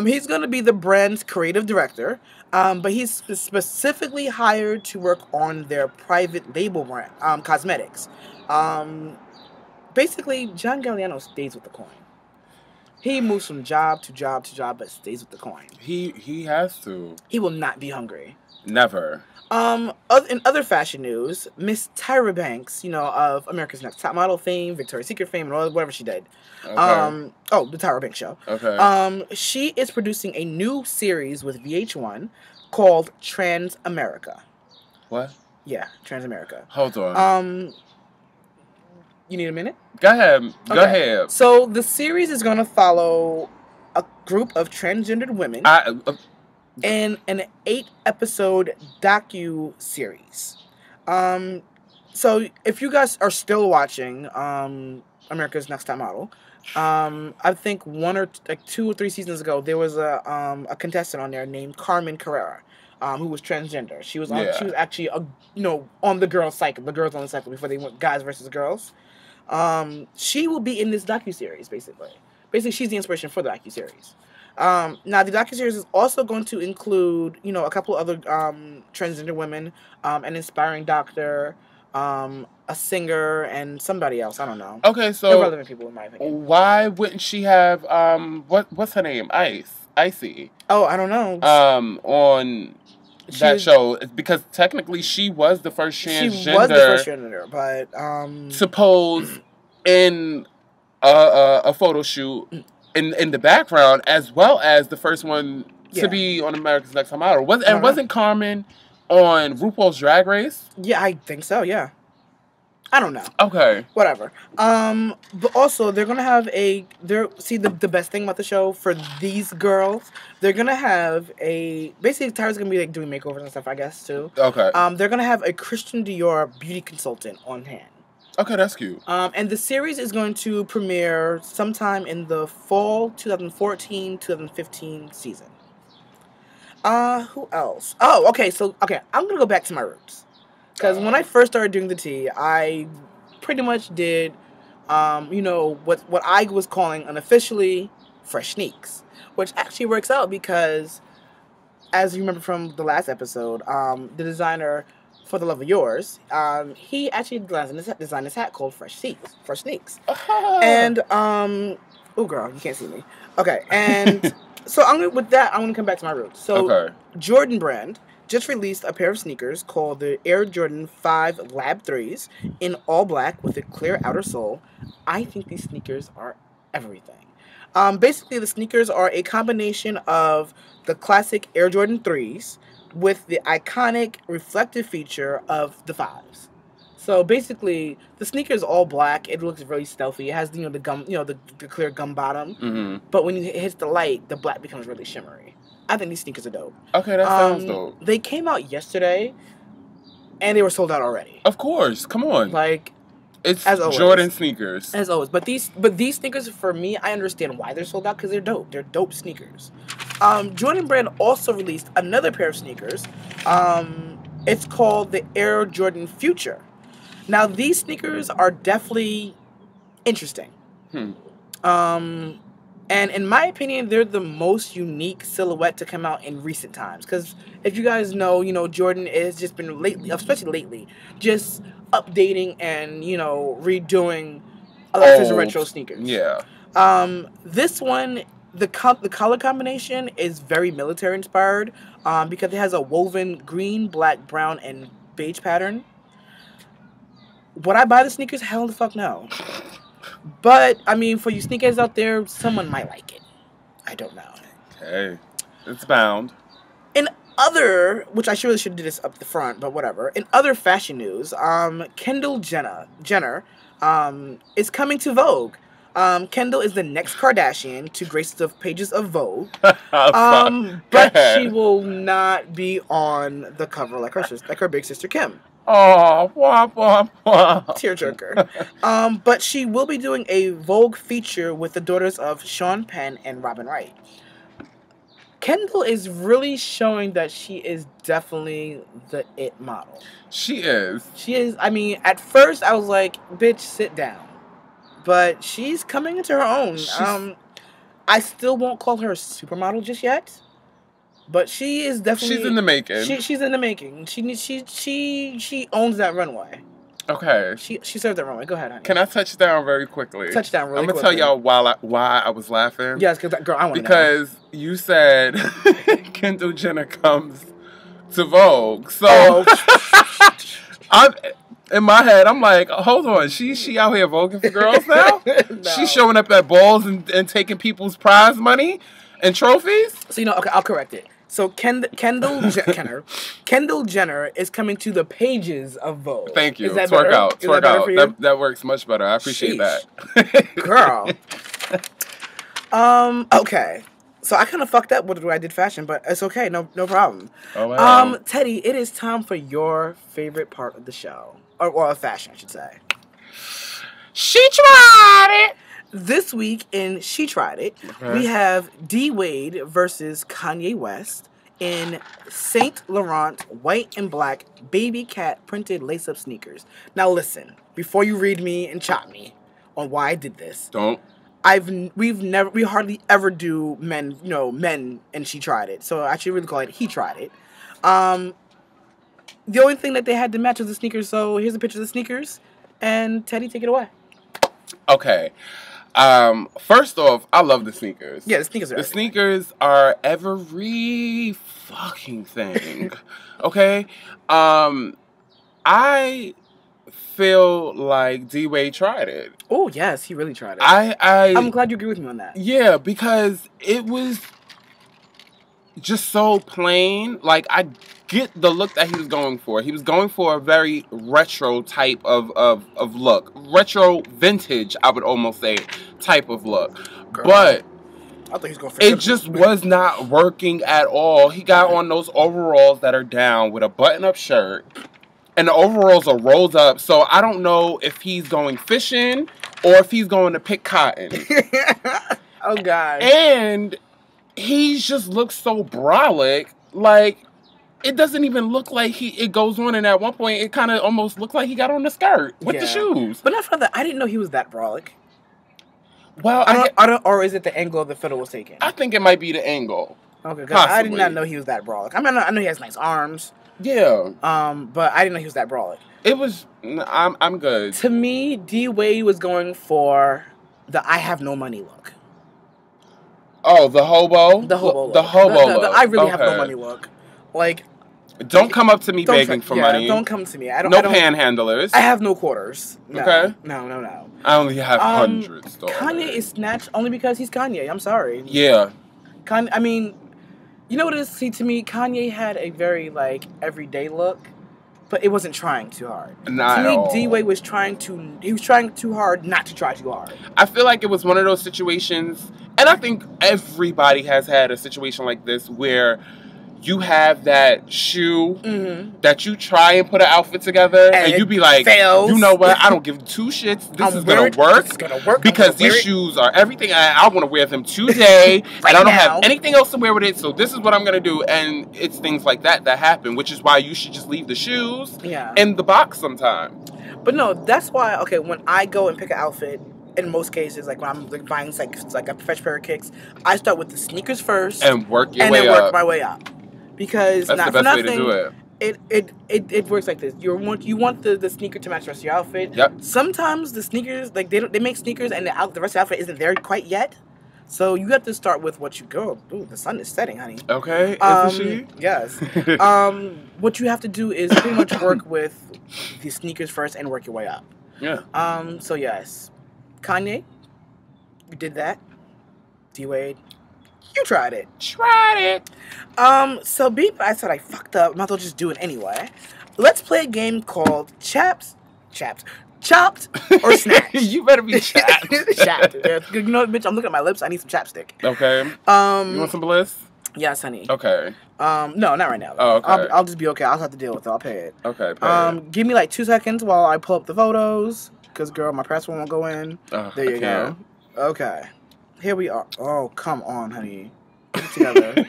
He's gonna be the brand's creative director. But he's specifically hired to work on their private label brand, cosmetics. Basically, John Galliano stays with the coin. He moves from job to job to job, but stays with the coin. He has to. He will not be hungry. Never. In other fashion news, Miss Tyra Banks, of America's Next Top Model fame, Victoria's Secret fame, and whatever she did. Okay. The Tyra Banks show. Okay. She is producing a new series with VH1 called Trans America. What? Yeah, Trans America. Hold on. You need a minute? Go ahead. Go ahead. So the series is going to follow a group of transgendered women in an 8-episode docu-series. So if you guys are still watching America's Next Top Model, I think 2 or 3 seasons ago, there was a contestant on there named Carmen Carrera, who was transgender. She was actually on the girls' cycle. The girls on the cycle before they went guys versus girls. She will be in this docuseries, basically. Basically, she's the inspiration for the docuseries. Now, the docuseries is also going to include, a couple other transgender women, an inspiring doctor, a singer, and somebody else. I don't know. Okay, so irrelevant people, in my opinion. Why wouldn't she have what's her name? Icy. Oh, I don't know. On that show, because technically she was the first transgender. She was the first transgender, but suppose in a photo shoot in the background, as well as the first one to be on America's Next Top Model. Wasn't Carmen on RuPaul's Drag Race? Yeah, I think so. Yeah. I don't know. Okay. Whatever. But also they're gonna have the best thing about the show for these girls, they're gonna have basically Tyra's gonna be like doing makeovers and stuff, I guess, too. Okay. They're gonna have a Christian Dior beauty consultant on hand. Okay, that's cute. And the series is going to premiere sometime in the fall 2014-2015 season. Who else? Oh, okay, I'm gonna go back to my roots. Because when I first started doing the tea, I pretty much did, what I was calling unofficially fresh sneaks. Which actually works out because, as you remember from the last episode, the designer For the Love of Yours, he actually designed this hat called Fresh Sneaks. And, oh girl, you can't see me. Okay, and so I'm gonna come back to my roots. So, Jordan Brand just released a pair of sneakers called the Air Jordan 5 Lab 3s in all black with a clear outer sole. I think these sneakers are everything. Basically, the sneakers are a combination of the classic Air Jordan 3s with the iconic reflective feature of the 5s. So basically, the sneaker is all black. It looks really stealthy. It has the gum, the clear gum bottom. Mm-hmm. But when it hits the light, the black becomes really shimmery. I think these sneakers are dope. Okay, that sounds dope. They came out yesterday, and they were sold out already. Of course, come on. It's as always, Jordan sneakers. As always, but these sneakers, for me, I understand why they're sold out, because they're dope. They're dope sneakers. Jordan Brand also released another pair of sneakers. It's called the Air Jordan Future. Now, these sneakers are definitely interesting. And in my opinion, they're the most unique silhouette to come out in recent times. Because if you guys know, Jordan has just been lately, especially lately, just updating and, redoing a lot of his retro sneakers. Yeah. This one, the color combination is very military inspired because it has a woven green, black, brown, and beige pattern. Would I buy the sneakers? Hell the fuck no. But, I mean, for you sneakers out there, someone might like it. I don't know. Okay. It's bound. In other, which I surely should do this up the front, but whatever. In other fashion news, Kendall Jenner, is coming to Vogue. Kendall is the next Kardashian to grace the pages of Vogue. But she will not be on the cover like her big sister Kim. Oh, wah, wah, wah. Tearjerker. But she will be doing a Vogue feature with the daughters of Sean Penn and Robin Wright. Kendall is really showing that she is definitely the it model. She is. She is. I mean, at first I was like, bitch, sit down. But she's coming into her own. I still won't call her a supermodel just yet. But she is definitely... She's in the making. She's in the making. She owns that runway. Okay. She serves that runway. Go ahead, honey. Can I touch down very quickly? Touch down really quickly. I'm going to tell y'all why I was laughing. Yes, because, girl, I want to know. Because you said Kendall Jenner comes to Vogue. So, I'm... In my head, I'm like, hold on, she out here voguing for girls now? No. She's showing up at balls and taking people's prize money and trophies? So, okay, I'll correct it. So, Kendall Jenner is coming to the pages of Vogue. Thank you. Is that Twerk better? out. Is that better for you? That works much better. I appreciate that. Girl. Okay. So I kind of fucked up with the way I did fashion, but it's okay. No problem. Oh, wow. Teddy, it is time for your favorite part of the show. Or fashion, I should say. She tried it! This week in She Tried It, we have D. Wade versus Kanye West in Saint Laurent white and black baby cat printed lace-up sneakers. Now listen, before you read me and chop me on why I did this. Don't. We hardly ever do men and She Tried It. So I should really call it He Tried It. The only thing that they had to match was the sneakers, so here's a picture of the sneakers. And Teddy, take it away. Okay. First off, I love the sneakers. Yeah, the sneakers are The sneakers are every fucking thing. Okay? I feel like D-Wade tried it. Oh, yes, he really tried it. I'm glad you agree with me on that. Yeah, because it was just so plain. Like, I get the look that he was going for. He was going for a very retro type of look. Retro vintage, I would almost say, type of look. Girl, but I thought he was going for it just was not working at all. He got on those overalls that are down with a button-up shirt. And the overalls are rolled up. So I don't know if he's going fishing or if he's going to pick cotton. Oh, God. And he just looks so brolic. Like, it doesn't even look like it goes on, and at one point, it kind of almost looked like he got on the skirt with the shoes. But not for that. I didn't know he was that brolic. Well, or is it the angle the photo was taken? I think it might be the angle. Okay, because I did not know he was that brolic. I mean, I know he has nice arms. Yeah. But I didn't know he was that brolic. It was. I'm good. To me, D Wade was going for the I have no money look. Oh, the hobo. The hobo look. The hobo look. I really have no money look. Like, don't come up to me begging for money. Don't come to me. No panhandlers. I have no quarters. No, okay. No. I only have hundreds. Kanye is Snatch only because he's Kanye. I'm sorry. Yeah. I mean, you know what it is? See, to me, Kanye had a very, like, everyday look, but it wasn't trying too hard. Not to me, at all. D-Wade was trying too hard not to try too hard. I feel like it was one of those situations, and I think everybody has had a situation like this where you have that shoe that you try and put an outfit together, and you be like, fails. You know what? I don't give two shits. This is gonna work. This is gonna work because these shoes are everything. I want to wear them today, and I don't have anything else to wear with it. So this is what I'm gonna do. And it's things like that happen, which is why you should just leave the shoes in the box sometime. But no, that's why. Okay, when I go and pick an outfit, in most cases, like when I'm like buying like a fresh pair of kicks, I start with the sneakers first and work your way up, and then work my way up. Because that's the best way to do it. It works like this. You want the sneaker to match the rest of your outfit. Yep. Sometimes the sneakers, like they make sneakers and the rest of the outfit isn't there quite yet. So you have to start with what you go. Ooh, the sun is setting, honey. Okay. Isn't she? Yes. What you have to do is pretty much work with the sneakers first and work your way up. Yeah. So yes, Kanye, you did that. D-Wade, You tried it. Tried it. So being I said I fucked up, might as well just do it anyway. Let's play a game called Chopped or Snatch. You better be chapped. Chapped. You know, bitch, I'm looking at my lips. I need some chapstick. Okay. You want some bliss? Yes, honey. Okay. No, not right now. Oh, okay. I'll just be okay. I'll have to deal with it. I'll pay it. Okay, pay it. Give me like 2 seconds while I pull up the photos. Because, girl, my password won't go in. There you go. Okay. Here we are. Oh, come on, honey. Get it together.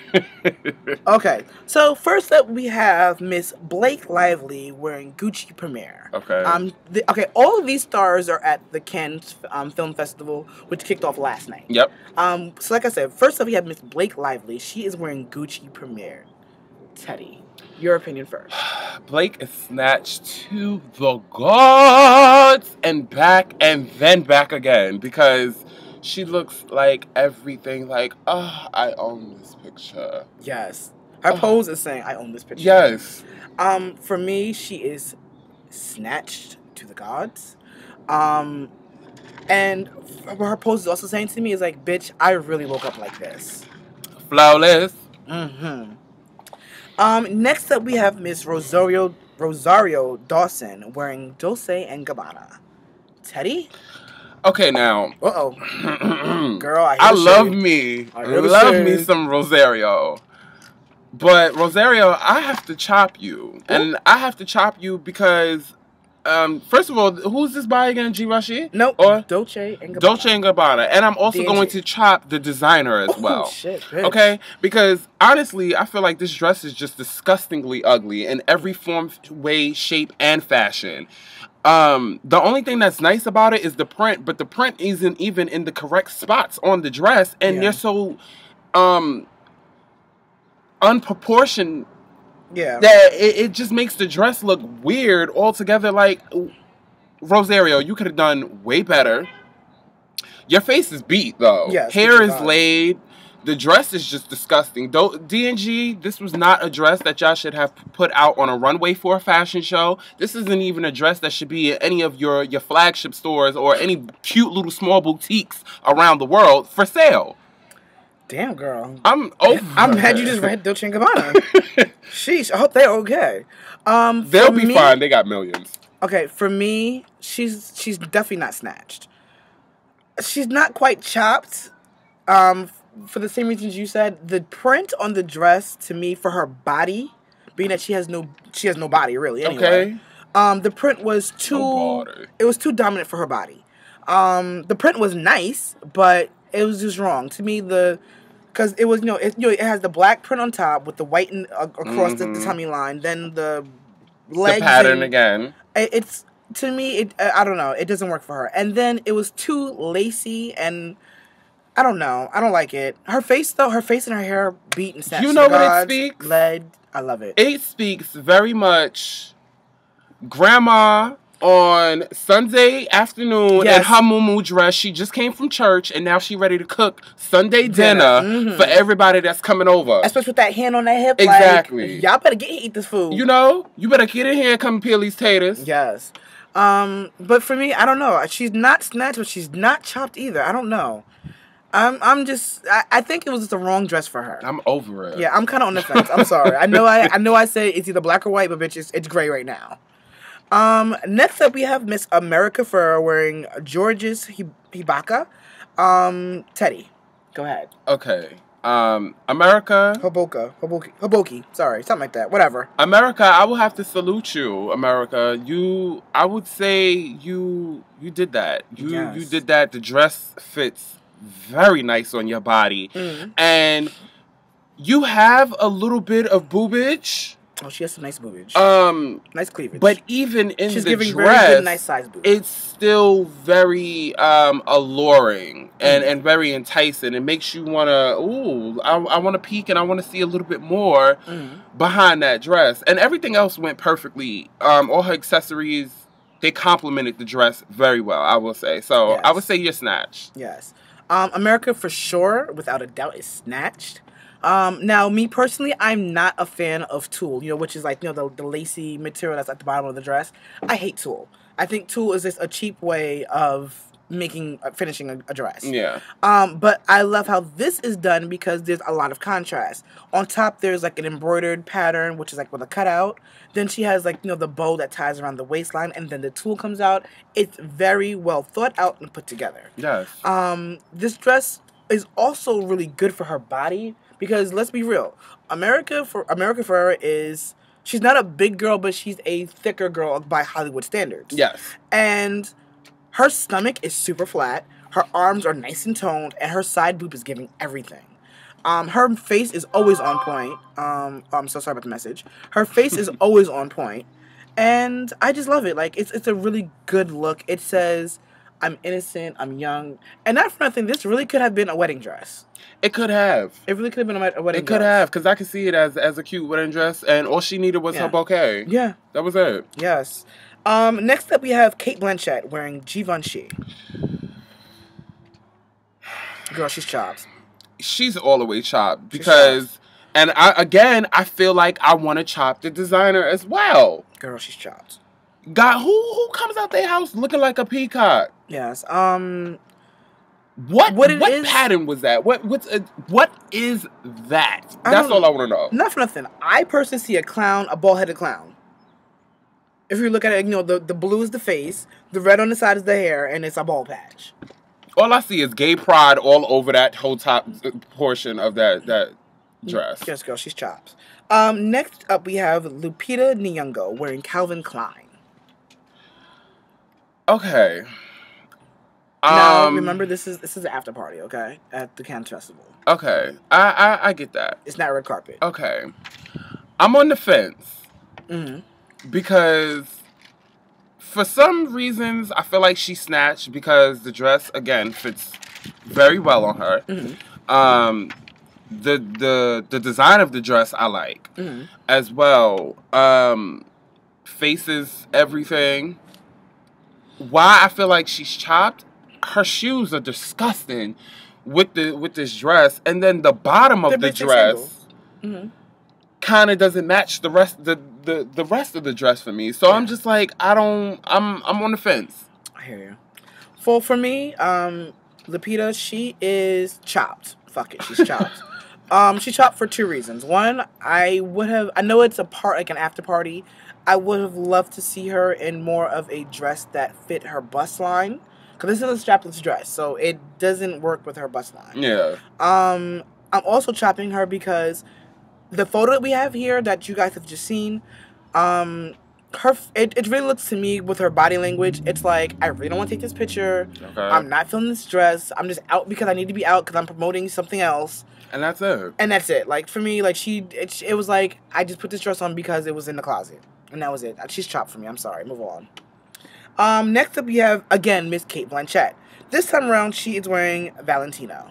Okay. So, first up, we have Miss Blake Lively wearing Gucci Premiere. Okay. Okay, all of these stars are at the Cannes Film Festival, which kicked off last night. Yep. So, like I said, first up, we have Miss Blake Lively. She is wearing Gucci Premiere. Teddy, your opinion first. Blake is snatched to the gods and back and then back again because she looks like everything. Like, I own this picture. Yes. Her pose is saying, I own this picture. Yes. For me, she is snatched to the gods. And what her pose is also saying to me is like, bitch, I really woke up like this. Flawless. Mm-hmm. Next up, we have Miss Rosario Dawson wearing Dolce & Gabbana. Teddy? Okay, now. Uh-oh. Girl, I love me some Rosario. But, Rosario, I have to chop you. Ooh. And I have to chop you because, first of all, who's this by again? G. Rashi? Nope. Or Dolce & Gabbana. Dolce & Gabbana. And I'm also going to chop the designer as well. Shit, bitch. Okay? Because, honestly, I feel like this dress is just disgustingly ugly in every form, way, shape, and fashion. The only thing that's nice about it is the print, but the print isn't even in the correct spots on the dress, and they're so unproportioned that it just makes the dress look weird altogether. Like, Rosario, you could have done way better. Your face is beat, though. Yes, hair is laid. The dress is just disgusting. D&G, this was not a dress that y'all should have put out on a runway for a fashion show. This isn't even a dress that should be at any of your flagship stores or any cute little small boutiques around the world for sale. Damn, girl. I'm mad you just read Dolce & Gabbana. Sheesh, I hope they're okay. They'll be fine. They got millions. Okay, for me, she's definitely not snatched. She's not quite chopped. For the same reasons you said, the print on the dress to me for her body, being that she has no body really anyway. Okay. The print was too dominant for her body. The print was nice, but it was just wrong to me. Because it was it has the black print on top with the white across the tummy line, then the legs. The pattern again. It's to me. I don't know. It doesn't work for her. And then it was too lacy and. I don't know. I don't like it. Her face, though, and her hair beat and snatched. You know what it speaks? Lead. I love it. It speaks very much grandma on Sunday afternoon in her muumuu dress. She just came from church, and now she ready to cook Sunday dinner for everybody that's coming over. Especially with that hand on that hip. Exactly. Like, y'all better eat this food. You know? You better get in here and come peel these taters. Yes. But for me, I don't know. She's not snatched, but she's not chopped either. I don't know. I think it was just the wrong dress for her. I'm over it. Yeah, I'm kind of on the fence. I'm sorry. I know I said it's either black or white, but bitch, it's gray right now. Next up we have Miss America Ferrer wearing George's Hibaka. Teddy, go ahead. Okay. America. Hoboki. Sorry, something like that. Whatever. America, I will have to salute you, America. I would say you did that. You did that. The dress fits very nice on your body. And you have a little bit of boobage. Oh, she has some nice boobage. Nice cleavage. But even in She's the giving dress, very good, nice size boobage. It's still very alluring and very enticing. It makes you want to, I want to peek and I want to see a little bit more behind that dress. And everything else went perfectly. All her accessories, they complemented the dress very well, I will say. So I would say you're snatched. Yes. America, for sure, without a doubt, is snatched. Now, me personally, I'm not a fan of tulle, which is like, the lacy material that's at the bottom of the dress. I hate tulle. I think tulle is just a cheap way of finishing a dress. Yeah. But I love how this is done because there's a lot of contrast. On top, there's like an embroidered pattern, which is like with a cutout. Then she has like, the bow that ties around the waistline, and then the tulle comes out. It's very well thought out and put together. Yes. This dress is also really good for her body because let's be real, America Ferrera is, she's not a big girl, but she's a thicker girl by Hollywood standards. Yes. And her stomach is super flat. Her arms are nice and toned, and her side boob is giving everything. Her face is always on point. I'm so sorry about the message. Her face is always on point, and I just love it. Like it's a really good look. It says, "I'm innocent. I'm young," and not for nothing. This really could have been a wedding dress. It could have. It really could have been a wedding dress. It could have, because I could see it as a cute wedding dress, and all she needed was her bouquet. Yeah. That was it. Yes. Next up, we have Cate Blanchett wearing Givenchy. Girl, she's chopped. She's all the way chopped because, and I feel like I want to chop the designer as well. Girl, she's chopped. God, who comes out their house looking like a peacock? Yes. What pattern was that? What is that? That's all I want to know. Not for nothing. I personally see a bald-headed clown. If you look at it, the blue is the face, the red on the side is the hair, and it's a bald patch. All I see is gay pride all over that whole top portion of that dress. Yes, girl, she's chopped. Next up, we have Lupita Nyong'o wearing Calvin Klein. Okay. Now, remember, this is the after party, okay? At the Cannes Festival. Okay. I get that. It's not red carpet. Okay. I'm on the fence. Mm-hmm. Because for some reasons, I feel like she snatched because the dress, again, fits very well on her. Mm-hmm. The design of the dress I like as well. Faces, everything. Why I feel like she's chopped, her shoes are disgusting with this dress, and then the bottom of the dress kind of doesn't match the rest of the dress for me. So I'm just like, I'm on the fence. I hear you. For me, Lupita, she is chopped. Fuck it, she's chopped. She chopped for two reasons. One, I know it's like an after party. I would have loved to see her in more of a dress that fit her bust line. Because this is a strapless dress, so it doesn't work with her bust line. Yeah. I'm also chopping her because the photo that we have here that you guys have just seen, it really looks to me with her body language, it's like, I really don't want to take this picture. Okay. I'm not feeling this dress. I'm just out because I need to be out because I'm promoting something else. And that's it. And that's it. Like, for me, like, it was like, I just put this dress on because it was in the closet. And that was it. She's chopped for me. I'm sorry. Move on. Next up, we have, again, Miss Cate Blanchett. This time around, she is wearing Valentino.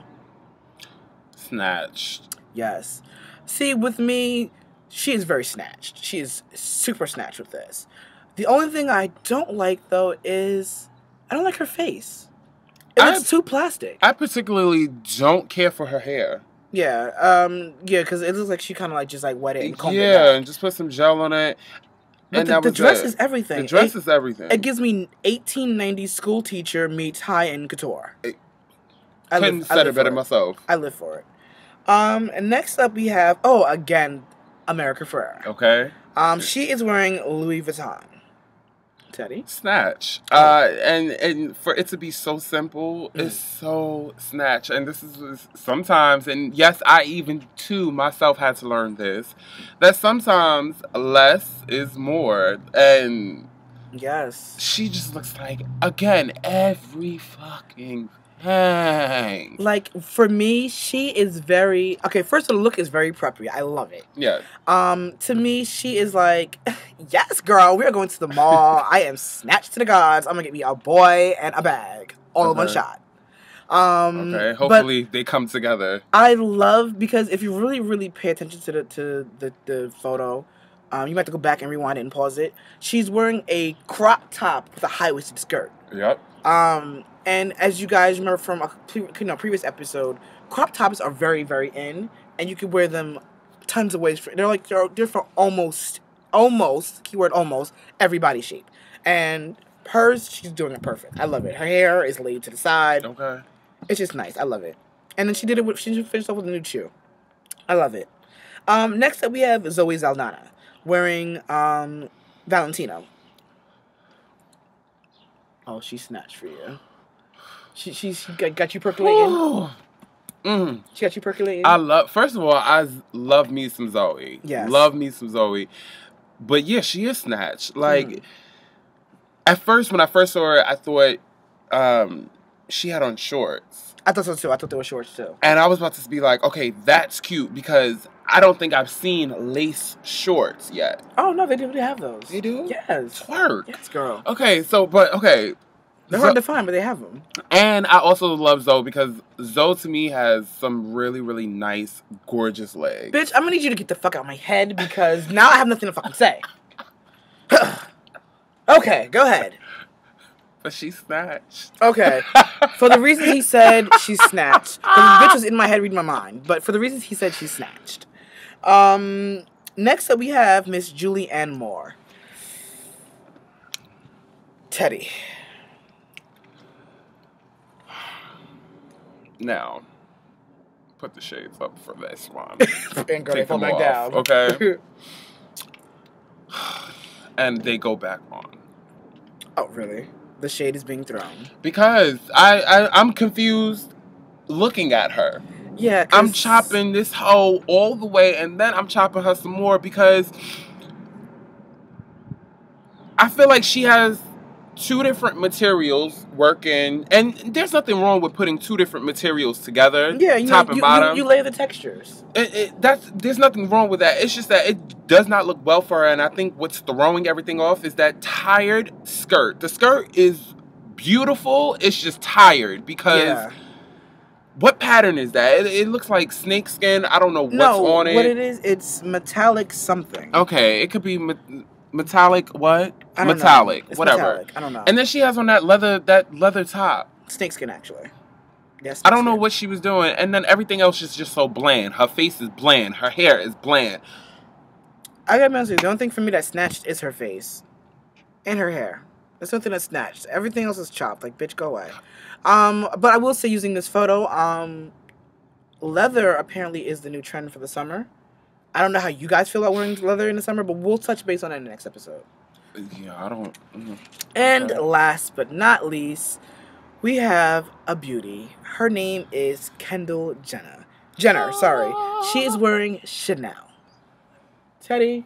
Snatched. Yes. See, with me, she is very snatched. She is super snatched with this. The only thing I don't like, though, is I don't like her face. It looks too plastic. I particularly don't care for her hair. Yeah, because it looks like she kind of like just like wet it and combed it back. Yeah, and just put some gel on it. But the dress is everything. The dress is everything. It gives me 1890s school teacher meets high-end couture. I couldn't said it better myself. I live for it. And next up we have, again, America Ferrera. Okay. She is wearing Louis Vuitton. Teddy? Snatch. And for it to be so simple, it's so Snatch. And this is sometimes, and yes, I even too myself had to learn this, that sometimes less is more. And yes, she just looks like, again, every fucking thing. Like, for me, she is very, okay, first of all, the look is very preppy. I love it. Yeah. To me, she is like, yes, girl, we are going to the mall. I am snatched to the gods. I'm going to get me a boy and a bag all in one shot. Okay, hopefully they come together. I love, because if you really, really pay attention to the photo, you might have to go back and rewind it and pause it. She's wearing a crop top with a high-waisted skirt. Yep. And as you guys remember from a previous episode, crop tops are very, very in, and you can wear them tons of ways. They're for almost keyword almost every body shape. And hers, she's doing it perfect. I love it. Her hair is laid to the side. Okay. It's just nice. I love it. And then she finished off with a nude shoe. I love it. Next up we have Zoe Saldana wearing Valentino. Oh, she snatched for you. She got you percolating. She got you percolating. First of all, I love me some Zoe. Yes. Love me some Zoe. But yeah, she is snatched. Like, at first, when I first saw her, I thought she had on shorts. I thought so too. I thought they were shorts too. And I was about to be like, okay, that's cute because I don't think I've seen lace shorts yet. Oh, no, they do. They have those. They do? Yes. Twerk. Yes, girl. Okay, They're hard to find, but they have them. And I also love Zoe because Zoe to me has some really, really nice, gorgeous legs. Bitch, I'm gonna need you to get the fuck out of my head because now I have nothing to fucking say. Okay, go ahead. But she snatched. Okay. For the reasons he said, she snatched. Because this bitch was in my head reading my mind. But for the reasons he said, she snatched. Next up we have Miss Julie Ann Moore. Teddy. Now, put the shades up for this one. And girl, they Take fall them back down. off, okay? And they go back on. Oh, really? The shade is being thrown. Because I'm confused looking at her. Yeah, I'm chopping this hoe all the way, and then I'm chopping her some more because I feel like she has two different materials working, and there's nothing wrong with putting two different materials together. Yeah, top and bottom. You lay the textures. There's nothing wrong with that. It's just that it does not look well for her, and I think what's throwing everything off is that tired skirt. The skirt is beautiful. It's just tired because what pattern is that? It looks like snakeskin. I don't know what's on it. What it is, it's metallic something. Okay, it could be metallic what? I don't metallic, know. It's whatever. Metallic. I don't know. And then she has on that leather top. Snakeskin, actually. Yes. I don't know what she was doing, and then everything else is just so bland. Her face is bland. Her hair is bland. I gotta be honest with you, the only thing for me that snatched is her face. And her hair. That's something that snatched. Everything else is chopped. Like, bitch, go away. But I will say, using this photo, leather apparently is the new trend for the summer. I don't know how you guys feel about wearing leather in the summer, but we'll touch base on that in the next episode. Yeah, I don't... And last but not least, we have a beauty. Her name is Kendall Jenner. Sorry. She is wearing Chanel. Teddy.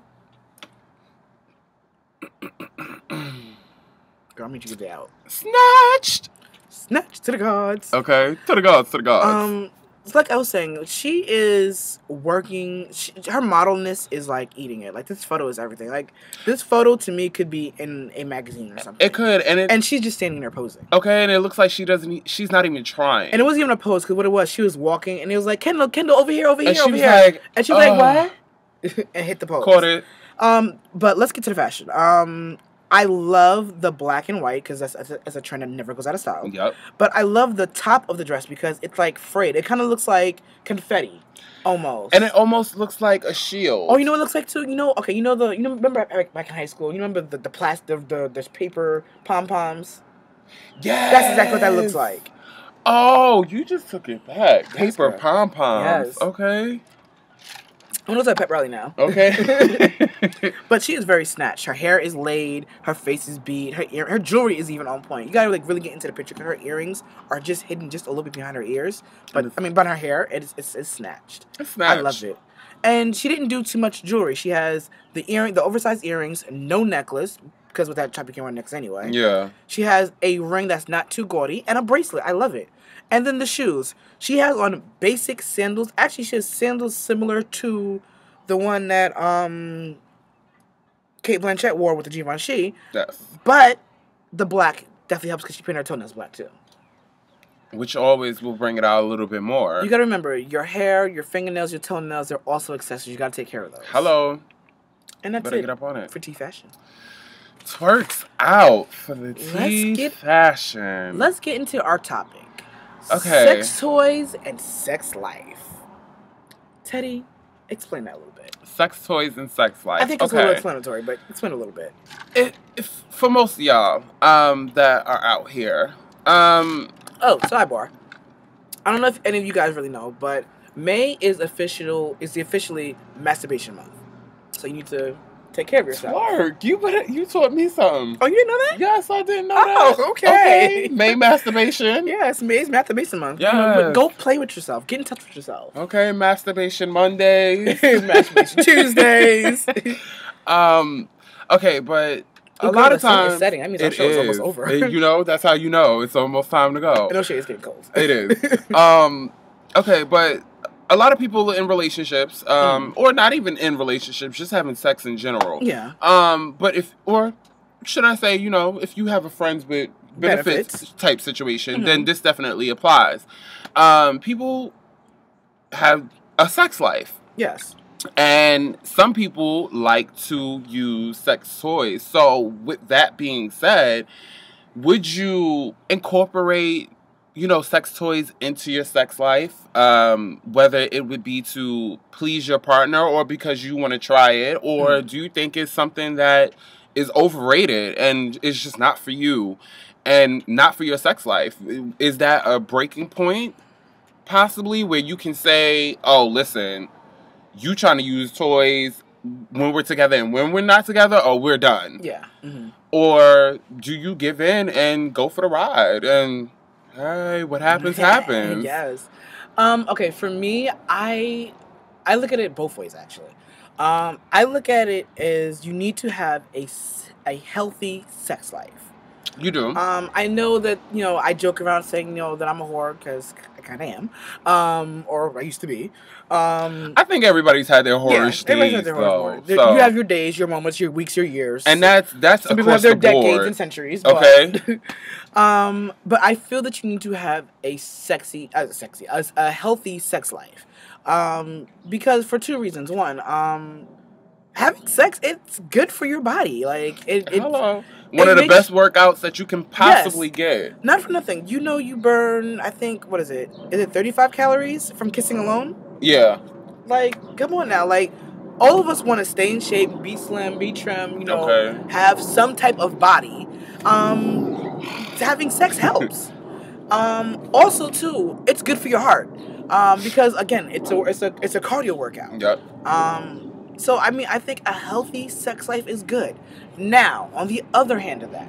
Girl, I need you to get out. Snatched! Snatched to the gods. Okay, to the gods, to the gods. It's like I was saying, she is working. Her modelness is like eating it. Like, this photo is everything. Like, this photo to me could be in a magazine or something. It could, and she's just standing there posing. Okay, and it looks like she's not even trying. And it wasn't even a pose, because what it was, she was walking, and it was like, Kendall, over here, over here, and over here. Like, and she was like, what? And hit the pose. Caught it. But let's get to the fashion. I love the black and white because that's a trend that never goes out of style. Yep. But I love the top of the dress because it's like frayed. It kind of looks like confetti, almost. And it almost looks like a shield. Oh, you know what it looks like too? Remember back in high school? You remember the plastic, there's paper pom-poms? Yes. That's exactly what that looks like. Oh, you just took it back. Yes, Paper girl. pom-poms. Yes. Okay. I'm gonna say pep rally now. Okay. But she is very snatched. Her hair is laid. Her face is beat. Her jewelry is even on point. You gotta like really get into the picture because her earrings are just hidden just a little bit behind her ears. But but her hair it's snatched. It's snatched. I love it. And she didn't do too much jewelry. She has the oversized earrings, no necklace because with that chop you can't wear a necklace anyway. Yeah. She has a ring that's not too gaudy and a bracelet. I love it. And then the shoes. She has on basic sandals. Actually, she has sandals similar to the one that Kate Blanchett wore with the Givenchy. Yes. But the black definitely helps because she painted her toenails black too. Which always will bring it out a little bit more. You gotta remember, your hair, your fingernails, your toenails, they're also accessories. You gotta take care of those. Hello. And that's Better it get up on it. for tea fashion. Twerks out for the tea fashion. Let's get into our topic. Okay. Sex toys and sex life. Teddy, Explain that a little bit. Sex toys and sex life. I think it's a little explanatory, but explain a little bit. For most of y'all that are out here. Oh, sidebar. I don't know if any of you guys really know, but May is officially masturbation month. So you need to take care of yourself. Twerk. You taught me something. Oh, you didn't know that? Yes, I didn't know that. Oh, okay. May masturbation. Yes, May's masturbation month. Yes. Go play with yourself. Get in touch with yourself. Okay, masturbation Mondays. Masturbation Tuesdays. Okay, but a lot of times setting. That means our show is almost over. You know, that's how you know it's almost time to go. No shade, it's getting cold. It is. Okay, but a lot of people in relationships, or not even in relationships, just having sex in general. Yeah. But should I say, you know, if you have a friends with benefits type situation, then this definitely applies. People have a sex life. Yes. And some people like to use sex toys. So with that being said, would you incorporate, you know, sex toys into your sex life? Whether it would be to please your partner or because you want to try it, or do you think it's something that is overrated and it's just not for you and not for your sex life? Is that a breaking point possibly where you can say, oh, listen, you trying to use toys when we're together and when we're not together, or we're done? Yeah. Or do you give in and go for the ride and, hey, what happens, happens? Yes. Okay, for me, I look at it both ways, actually. I look at it as you need to have a healthy sex life. You do. I know that, you know, I joke around saying, you know, that I'm a whore, because I kind of am. Or I used to be. I think everybody's had their horror days, though. So. You have your days, your moments, your weeks, your years. And that's some people have their decades and centuries. Okay. But I feel that you need to have a a healthy sex life. Because for two reasons. One, having sex, it's good for your body. Like Hello. One of the best workouts that you can possibly get. Not for nothing. You know, you burn, I think, what is it? Is it 35 calories from kissing alone? Yeah. Like, come on now. Like, all of us want to stay in shape, be slim, be trim, you know, have some type of body. Having sex helps. Also, too, it's good for your heart. Because, again, it's a cardio workout. Yep. So, I mean, I think a healthy sex life is good. Now, on the other hand of that,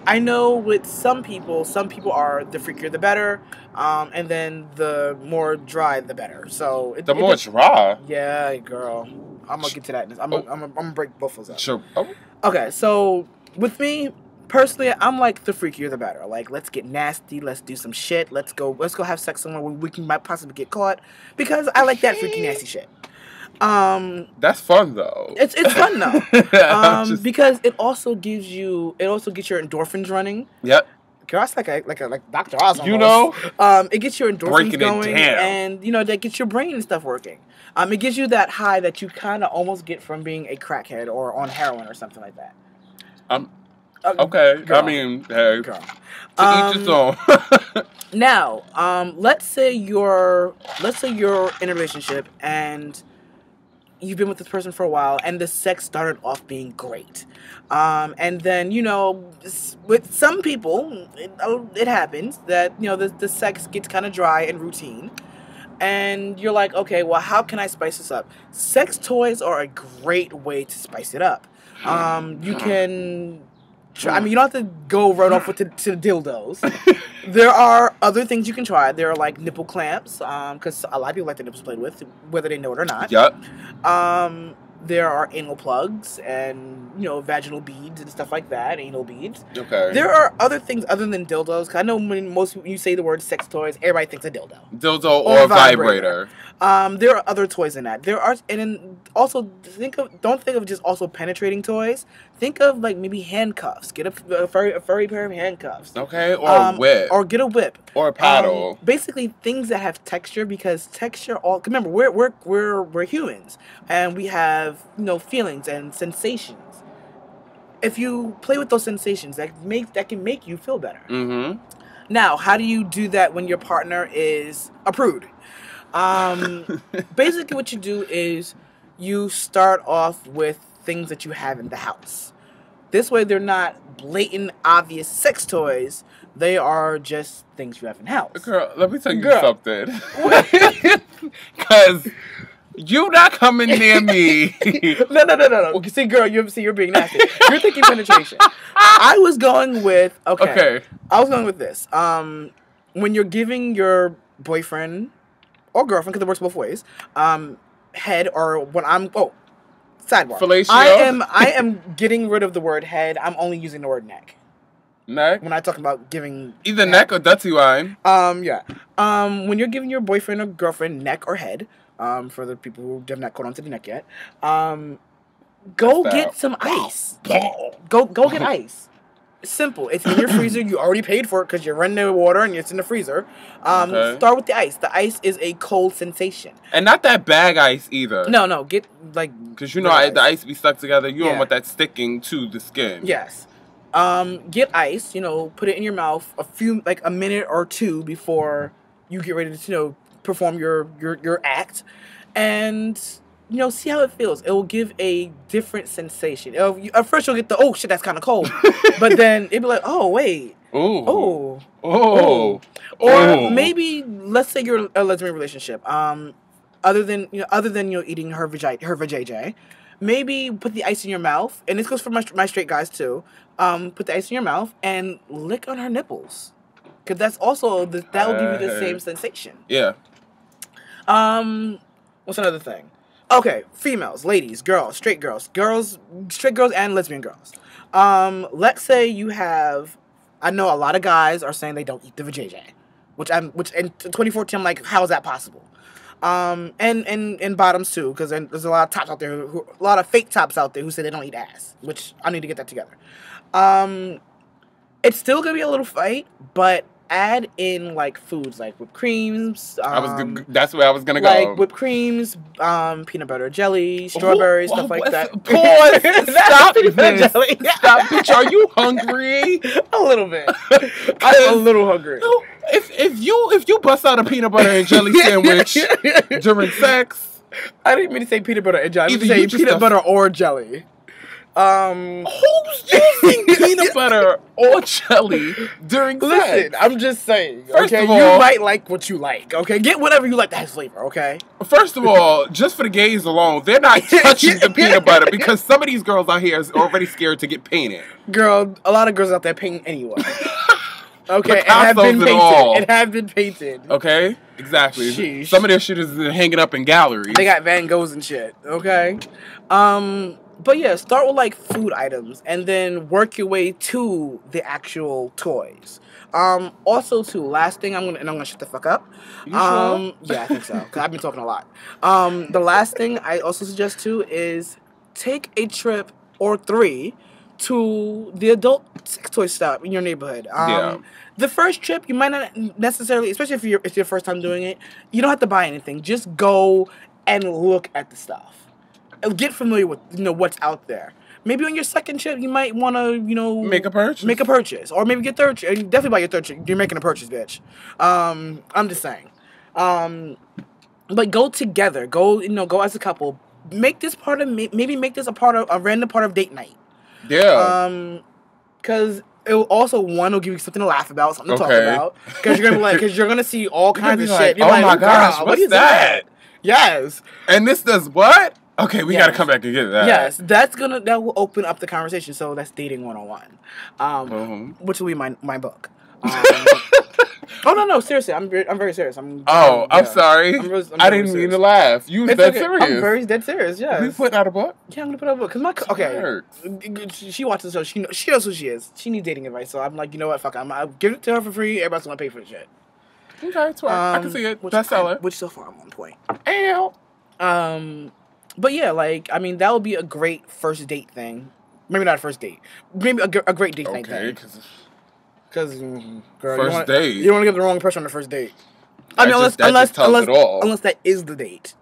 I know with some people are the freakier the better, and then the more dry the better. So the more dry? Yeah, girl. I'm gonna get to that. I'm gonna break both of those up. Sure. Oh. Okay, so with me personally, I'm like the freakier the better. Like, let's get nasty, let's do some shit, let's go have sex somewhere where we might possibly get caught, because I like that freaky nasty shit. That's fun though. It's fun though. Because it also gets your endorphins running. Yep. Girl, that's like Dr. Oz almost. You know? It gets your endorphins going, and you know, that gets your brain and stuff working. It gives you that high that you kind of almost get from being a crackhead or on heroin or something like that. Okay. Girl. I mean, hey, girl. To each his own. Now, let's say you're in a relationship and you've been with this person for a while, and the sex started off being great. And then, you know, with some people, it happens that, you know, the sex gets kind of dry and routine. And you're like, okay, well, how can I spice this up? Sex toys are a great way to spice it up. You can... I mean, you don't have to go right off to the dildos. There are other things you can try. There are, like, nipple clamps, because a lot of people like their nipples played with, whether they know it or not. Yep. There are anal plugs and, you know, vaginal beads and stuff like that, anal beads. Okay. There are other things other than dildos, because I know when you say the word sex toys, everybody thinks a dildo. Dildo or a vibrator. There are other toys in that. There are, and then also don't think of just also penetrating toys. Think of, like, maybe handcuffs. Get a furry pair of handcuffs. Okay, or a whip. Or get a whip. Or a paddle. Basically, things that have texture, because texture. Remember, we're humans, and we have, you know, feelings and sensations. If you play with those sensations, that can make you feel better. Mm-hmm. Now, how do you do that when your partner is a prude? Basically what you do is you start off with things that you have in the house. This way they're not blatant, obvious sex toys. They are just things you have in the house. Girl, let me tell you something. Because you not coming near me. No. See, girl, you're being nasty. You're thinking penetration. I was going with, okay. I was going with this. When you're giving your boyfriend or girlfriend, because it works both ways, head, or when sidebar. Fellatio? I am getting rid of the word head. I'm only using the word neck. Neck? When I talk about giving... Either neck or dirty wine. Yeah. When you're giving your boyfriend or girlfriend neck or head, for the people who have not caught on to the neck yet, go get some ice. Go get ice. It's simple. It's in your freezer. You already paid for it because you're running the water and it's in the freezer. Start with the ice. The ice is a cold sensation. And not that bag ice either. No. Get, like... Because you know the ice be stuck together. You don't want that sticking to the skin. Yes. Get ice, put it in your mouth a minute or two before you get ready to, perform your act. And, see how it feels. It will give a different sensation. At first you'll get the, oh shit, that's kind of cold. But then it'll be like, oh, wait. Ooh. Oh. Or maybe, let's say you're a lesbian relationship. Other than eating her vajayjay, maybe put the ice in your mouth. And this goes for my straight guys too. Put the ice in your mouth and lick on her nipples. Because that's also, that will give you the same sensation. Yeah. What's another thing? Okay, females, ladies, girls, straight girls and lesbian girls. Let's say you have, I know a lot of guys are saying they don't eat the vajayjay. Which in 2014, I'm like, how is that possible? And bottoms too, because there's a lot of tops out there, a lot of fake tops out there who say they don't eat ass, which I need to get that together. It's still gonna be a little fight, but add in like foods like whipped creams. That's where I was gonna go. Like whipped creams, peanut butter jelly, strawberries, stuff like that. Pause. Stop, bitch. Stop, bitch. Are you hungry? A little bit. I'm a little hungry. If you bust out a peanut butter and jelly sandwich during sex, I didn't mean to say peanut butter and jelly. I didn't say peanut butter or jelly. Who's using peanut butter or jelly during sex? Listen, I'm just saying. First of all, you might like what you like. Okay, get whatever you like that has flavor. Okay. First of all, just for the gays alone, they're not touching the peanut butter because some of these girls out here is already scared to get painted. Girl, a lot of girls out there paint anyway. Okay, it have been painted. It have been painted. Okay, exactly. Sheesh. Some of their shit is hanging up in galleries. They got Van Goghs and shit. Okay. But yeah, start with like food items and then work your way to the actual toys. Also too, last thing I'm gonna shut the fuck up. You sure? Yeah, I think so. Cause I've been talking a lot. The last thing I also suggest too is take a trip or 3 to the adult sex toy shop in your neighborhood. The first trip, you might not necessarily, especially if it's your first time doing it, you don't have to buy anything. Just go and look at the stuff. Get familiar with what's out there. Maybe on your second trip, you might want to make a purchase, or maybe get third. Definitely buy your third trip. You're making a purchase, bitch. I'm just saying. But go together. Go as a couple. Make this part of maybe make this a random part of date night. Yeah. Because it will also will give you something to laugh about, something to talk about. Because you're gonna see all kinds of shit. You're my gosh, what's that? Yes. And this does what? Okay, we gotta come back and get that. Yes, that will open up the conversation. So that's dating 101, which will be my book. Oh no, seriously, I'm very serious. I'm sorry. I didn't mean to laugh. You was dead serious. I'm very dead serious. Yeah. We putting out a book? Yeah, I'm gonna put out a book. She watches the show. She knows who she is. She needs dating advice. So I'm like, you know what? Fuck, I'll give it to her for free. Everybody's gonna pay for the shit. Okay, it's fine. I can see it. Bestseller. Which so far I'm on point. Ow. But yeah, that would be a great first date thing. Maybe not a first date. Maybe a great date night thing. Because, girl, first date. You don't want to get the wrong impression on the first date. Unless that is the date.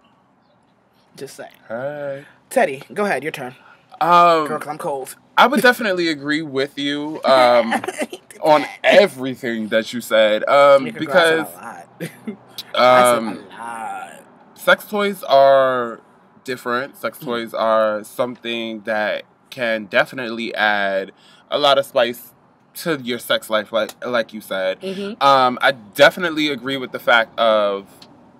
Just saying. Hi. Teddy, go ahead. Your turn. Girl, because I'm cold. I would definitely agree with you on everything that you said. Because I said a lot. sex toys are different. Sex toys are something that can definitely add a lot of spice to your sex life, like you said. I definitely agree with the fact of,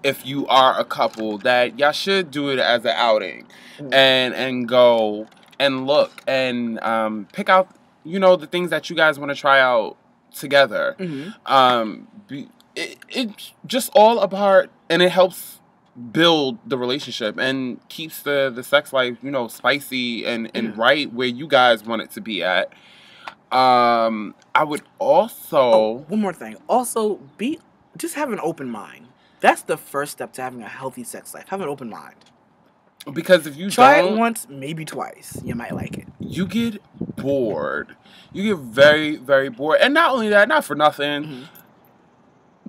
if you are a couple, that y'all should do it as an outing, and go and look and pick out, you know, the things that you guys want to try out together. It's just all about, and it helps build the relationship and keeps the sex life, you know, spicy and right where you guys want it to be at. I would also... one more thing. Also, just have an open mind. That's the first step to having a healthy sex life. Have an open mind. Because if you try it once, maybe twice, you might like it. You get bored. You get very, very bored. And not only that, not for nothing,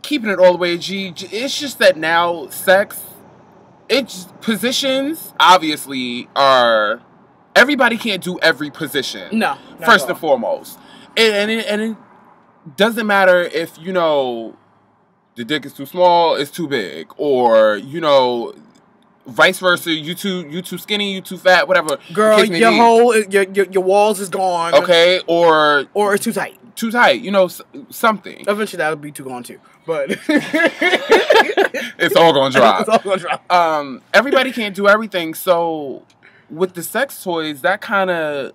keeping it all the way G, it's just that now sex, it's positions obviously are, everybody can't do every position. No. First and foremost. And it doesn't matter if, you know, the dick is too small, it's too big, or, you know, vice versa, you too skinny, you too fat, whatever. Girl, your walls is gone. Okay, or it's too tight. Too tight, you know, something. Eventually that would be too gone too, but it's all gonna drop. It's all gonna drop. Everybody can't do everything, so with the sex toys, that kind of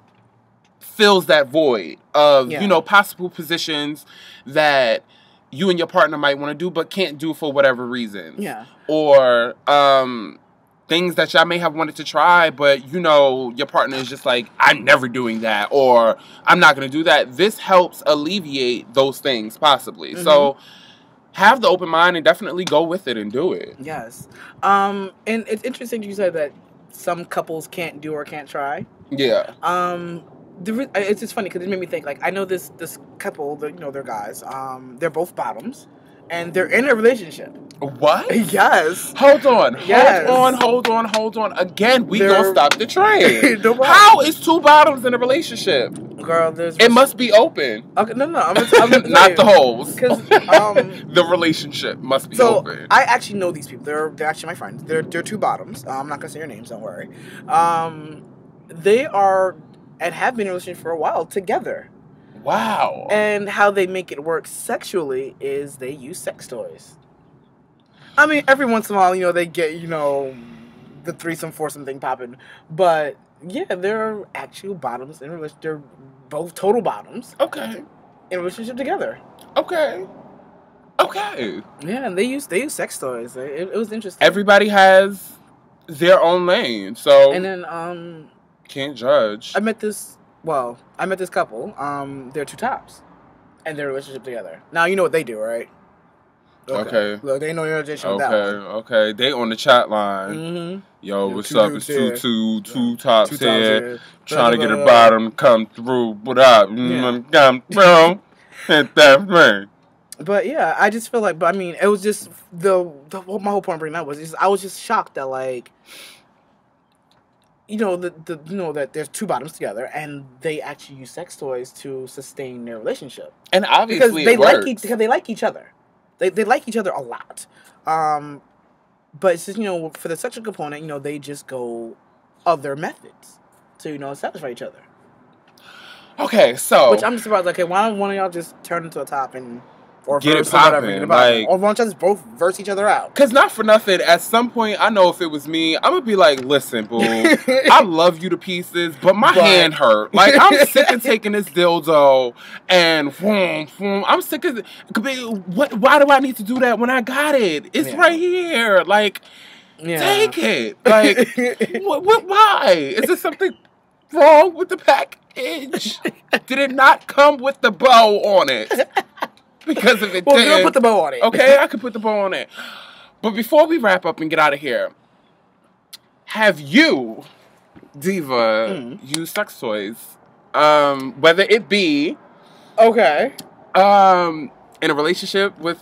fills that void of, you know, possible positions that you and your partner might want to do but can't do for whatever reason. Yeah. Or things that y'all may have wanted to try, but, you know, your partner is just like, I'm never doing that, or I'm not going to do that. This helps alleviate those things, possibly. So have the open mind and definitely go with it and do it. Yes. And it's interesting you said that some couples can't do or can't try. Yeah. It's just funny because it made me think, like, I know this couple, you know, they're guys. They're both bottoms, and they're in a relationship. What? Yes. Hold on. Yes. Hold on. Again, we gonna stop the train. No, how is two bottoms in a relationship? Girl, it must be open. Okay, no. I'm not the holes. Because the relationship must be open. I actually know these people. They're actually my friends. They're two bottoms. I'm not gonna say your names. Don't worry. They are and have been in a relationship for a while together. Wow. And how they make it work sexually is they use sex toys. I mean, every once in a while, you know, they get, you know, the threesome, foursome thing popping. But, yeah, they're actual bottoms in a relationship. They're both total bottoms. Okay. In a relationship together. Okay. Yeah, and they use sex toys. It was interesting. Everybody has their own lane, so... And then, can't judge. I met this couple. They're two tops. And they're in a relationship together. Now, you know what they do, right? Okay. Look, they know your relationship with that one. Okay. They on the chat line. Yo, what's up? It's two tops here. Trying to get a bottom come through. What up? Come through. Hit that man. But yeah, I just feel like, but I mean, it was just my whole point of bringing that was just, I was just shocked that, like, you know, that there's two bottoms together and they actually use sex toys to sustain their relationship. And obviously because they like each other. They like each other a lot. But it's just, you know, for the sexual component, you know, they just go other methods to, you know, satisfy each other. Okay, so... Which I'm just surprised, okay, why don't one of y'all just turn into a top and... Or get it popping. Like, or why don't y'all just both verse each other out? Because not for nothing, at some point, I know if it was me, I'm going to be like, listen, boo, I love you to pieces, but my hand hurt. Like, I'm sick of taking this dildo and I'm sick of it. Why do I need to do that when I got it? It's right here. Like, take it. Like, why? Is there something wrong with the package? Did it not come with the bow on it? Because if it did, you'll put the bow on it. Okay, I could put the bow on it. But before we wrap up and get out of here, have you, Diva, used sex toys? Whether it be in a relationship with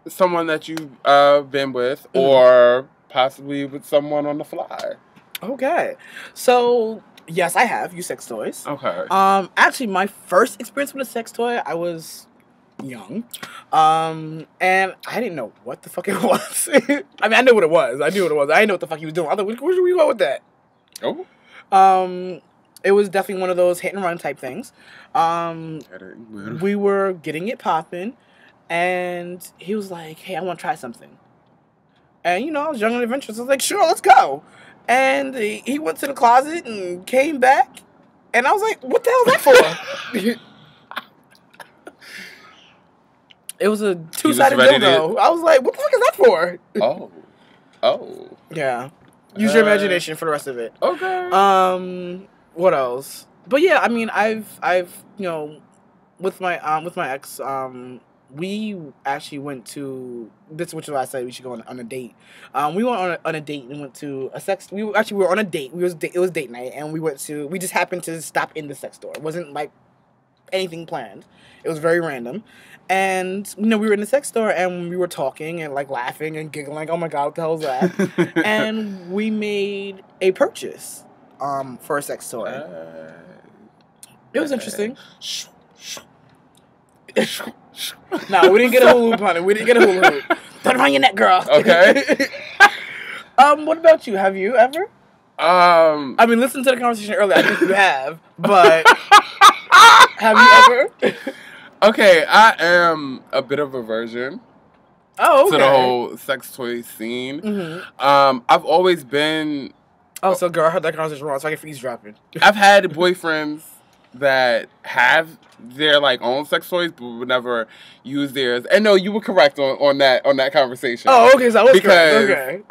someone that you've been with, or possibly with someone on the fly. Okay, so yes, I have used sex toys. Okay. Actually, my first experience with a sex toy, I was young. And I didn't know what the fuck it was. I mean, I knew what it was. I didn't know what the fuck he was doing. I thought, where should we go with that? Oh. It was definitely one of those hit and run type things. We were getting it popping, and he was like, "Hey, I want to try something." And, you know, I was young and adventurous. I was like, "Sure, let's go." And he went to the closet and came back, and I was like, "What the hell is that for?" It was a 2-sided dildo. I was like, "What the fuck is that for?" Oh. Yeah. Use your imagination for the rest of it. Okay. What else? But yeah, I mean, I've you know, with my ex, we actually went to this, which is why I said we should go on a date. We went on a date and went to a sex. We were on a date. It was date night, and we just happened to stop in the sex store. It wasn't like anything planned. It was very random. And, you know, we were in the sex store, and we were talking and, like, laughing and giggling, like, oh, my God, what the hell is that? And we made a purchase for a sex toy. It was interesting. No, we didn't get a hula hoop on it. We didn't get a hula hoop. Put it on your neck, girl. Okay. What about you? Have you ever? I mean, listen to the conversation earlier. I think you have, but have you ever? Okay, I am a bit of a virgin. Oh, okay. To the whole sex toy scene. Mm-hmm. I've always been... Oh, so girl, I heard that conversation wrong, so I can eavesdropping. I've had boyfriends that have their, like, own sex toys, but would never use theirs. And no, you were correct on that conversation. Oh, okay, so I was correct. Okay.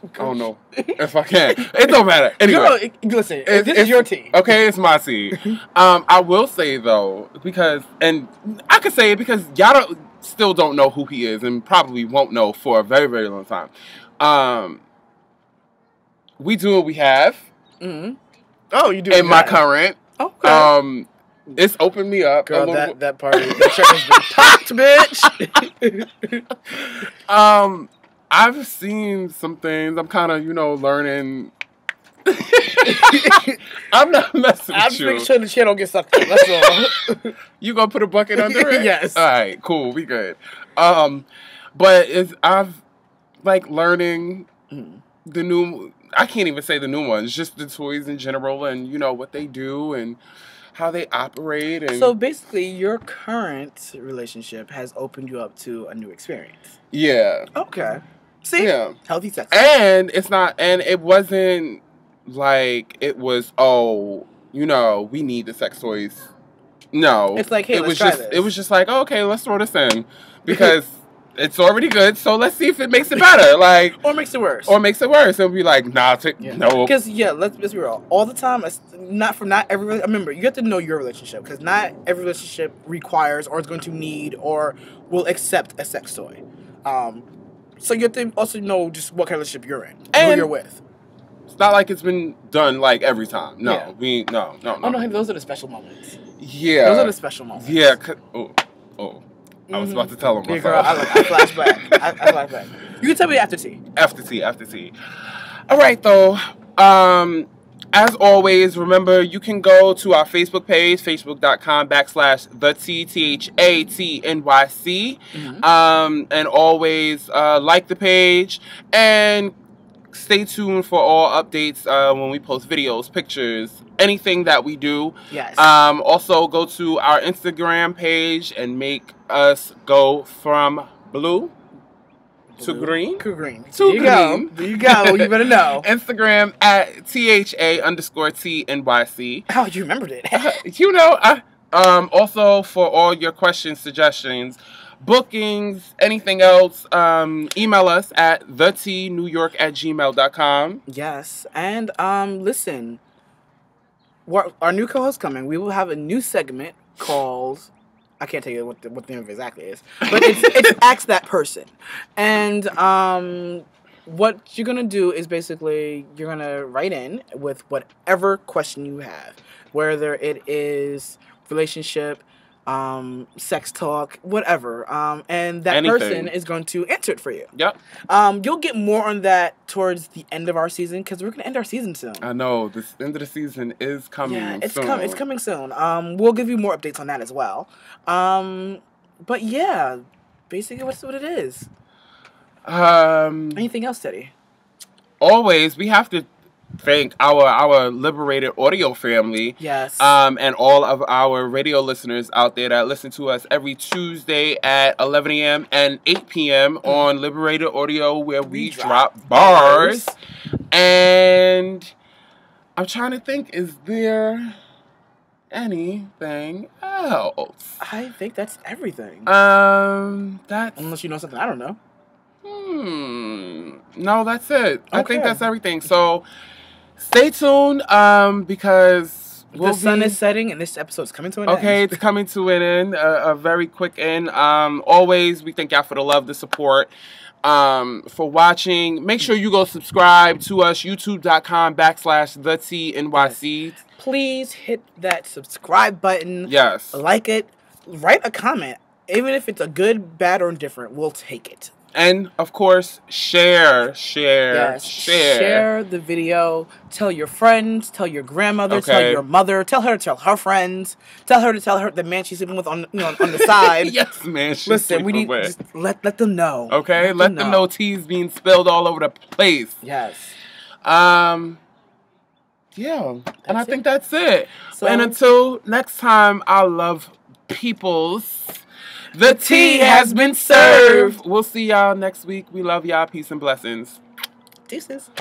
I don't know if I can. It don't matter. Anyway, girl, listen, this is your tea. Okay, it's my tea. I will say, though, because, and I could say it because y'all still don't know who he is and probably won't know for a very, very long time. We do what we have. Mm-hmm. Oh, you do. In my current. Okay. It's opened me up. Girl, that party. That shirt has been popped, bitch. I've seen some things. I'm kind of, you know, learning. I'm not messing with you. I'm just making sure the shit don't get sucked in. That's all. You gonna put a bucket under it? Yes. All right, cool. We good. But I've like learning the new. I can't even say the new ones. Just the toys in general, and you know what they do and how they operate. And so basically, your current relationship has opened you up to a new experience. Yeah. Okay. See? Yeah. Healthy sex. And it's not, and it wasn't like it was, oh, you know, we need the sex toys. No. It's like, hey, let's try just, this. It was just like, oh, okay, let's throw this in. Because it's already good, so let's see if it makes it better. Like, or makes it worse. And be like, nah, no. Because, yeah, let's be real. All the time, not every, remember, you have to know your relationship. Because not every relationship requires or is going to need or will accept a sex toy. So you have to also know just what kind of relationship you're in, and who you're with. It's not like it's been done like every time. No, yeah. No. Oh no, those are the special moments. Yeah, those are the special moments. Yeah. I was about to tell him. Yeah, girl, I flash back. I flash back. You can tell me after tea. After tea. All right, though. As always, remember, you can go to our Facebook page, facebook.com/THATNYC. And always like the page. And stay tuned for all updates when we post videos, pictures, anything that we do. Yes. Also, go to our Instagram page and make us go from blue to green. To green. There you go. You better know. Instagram at THA_TNYC. Oh, you remembered it. You know, also for all your questions, suggestions, bookings, anything else, email us at thetnewyork@gmail.com. Yes. And listen, our new co-host coming. We will have a new segment called, I can't tell you what the name of it exactly is, but it's Ask That Person. And what you're gonna do is basically you're gonna write in with whatever question you have, whether it is relationship, sex talk, whatever. And that Anything. person is going to answer it for you. Yep. You'll get more on that towards the end of our season because we're gonna end our season soon. I know the end of the season is coming. Yeah, it's soon. It's coming soon. We'll give you more updates on that as well. But yeah, basically, that's what it is. Anything else, Teddy? Always, we have to thank our Liberated audio family. Yes. And all of our radio listeners out there that listen to us every Tuesday at 11 a.m. and 8 p.m. on Liberated Audio, where we drop bars. And I'm trying to think, is there anything else? I think that's everything. That's unless you know something I don't know. No, that's it. Okay. I think that's everything. So stay tuned, because the sun is setting and this episode's coming to an end. Okay, it's coming to an end, a very quick end. Always, we thank y'all for the love, the support, for watching. Make sure you go subscribe to us, youtube.com/TheTNYC. Please hit that subscribe button. Yes. Like it. Write a comment. Even if it's a good, bad, or indifferent, we'll take it. And, of course, share the video. Tell your friends. Tell your grandmother. Okay. Tell your mother. Tell her to tell her friends. Tell her to tell her the man she's sleeping with on the side. Yes, man. Listen, we need just let them know. Okay, let them know tea's being spilled all over the place. Yes. Yeah, and I think that's it. So, and until next time, I love peoples. The tea has been served. We'll see y'all next week. We love y'all. Peace and blessings. Deuces.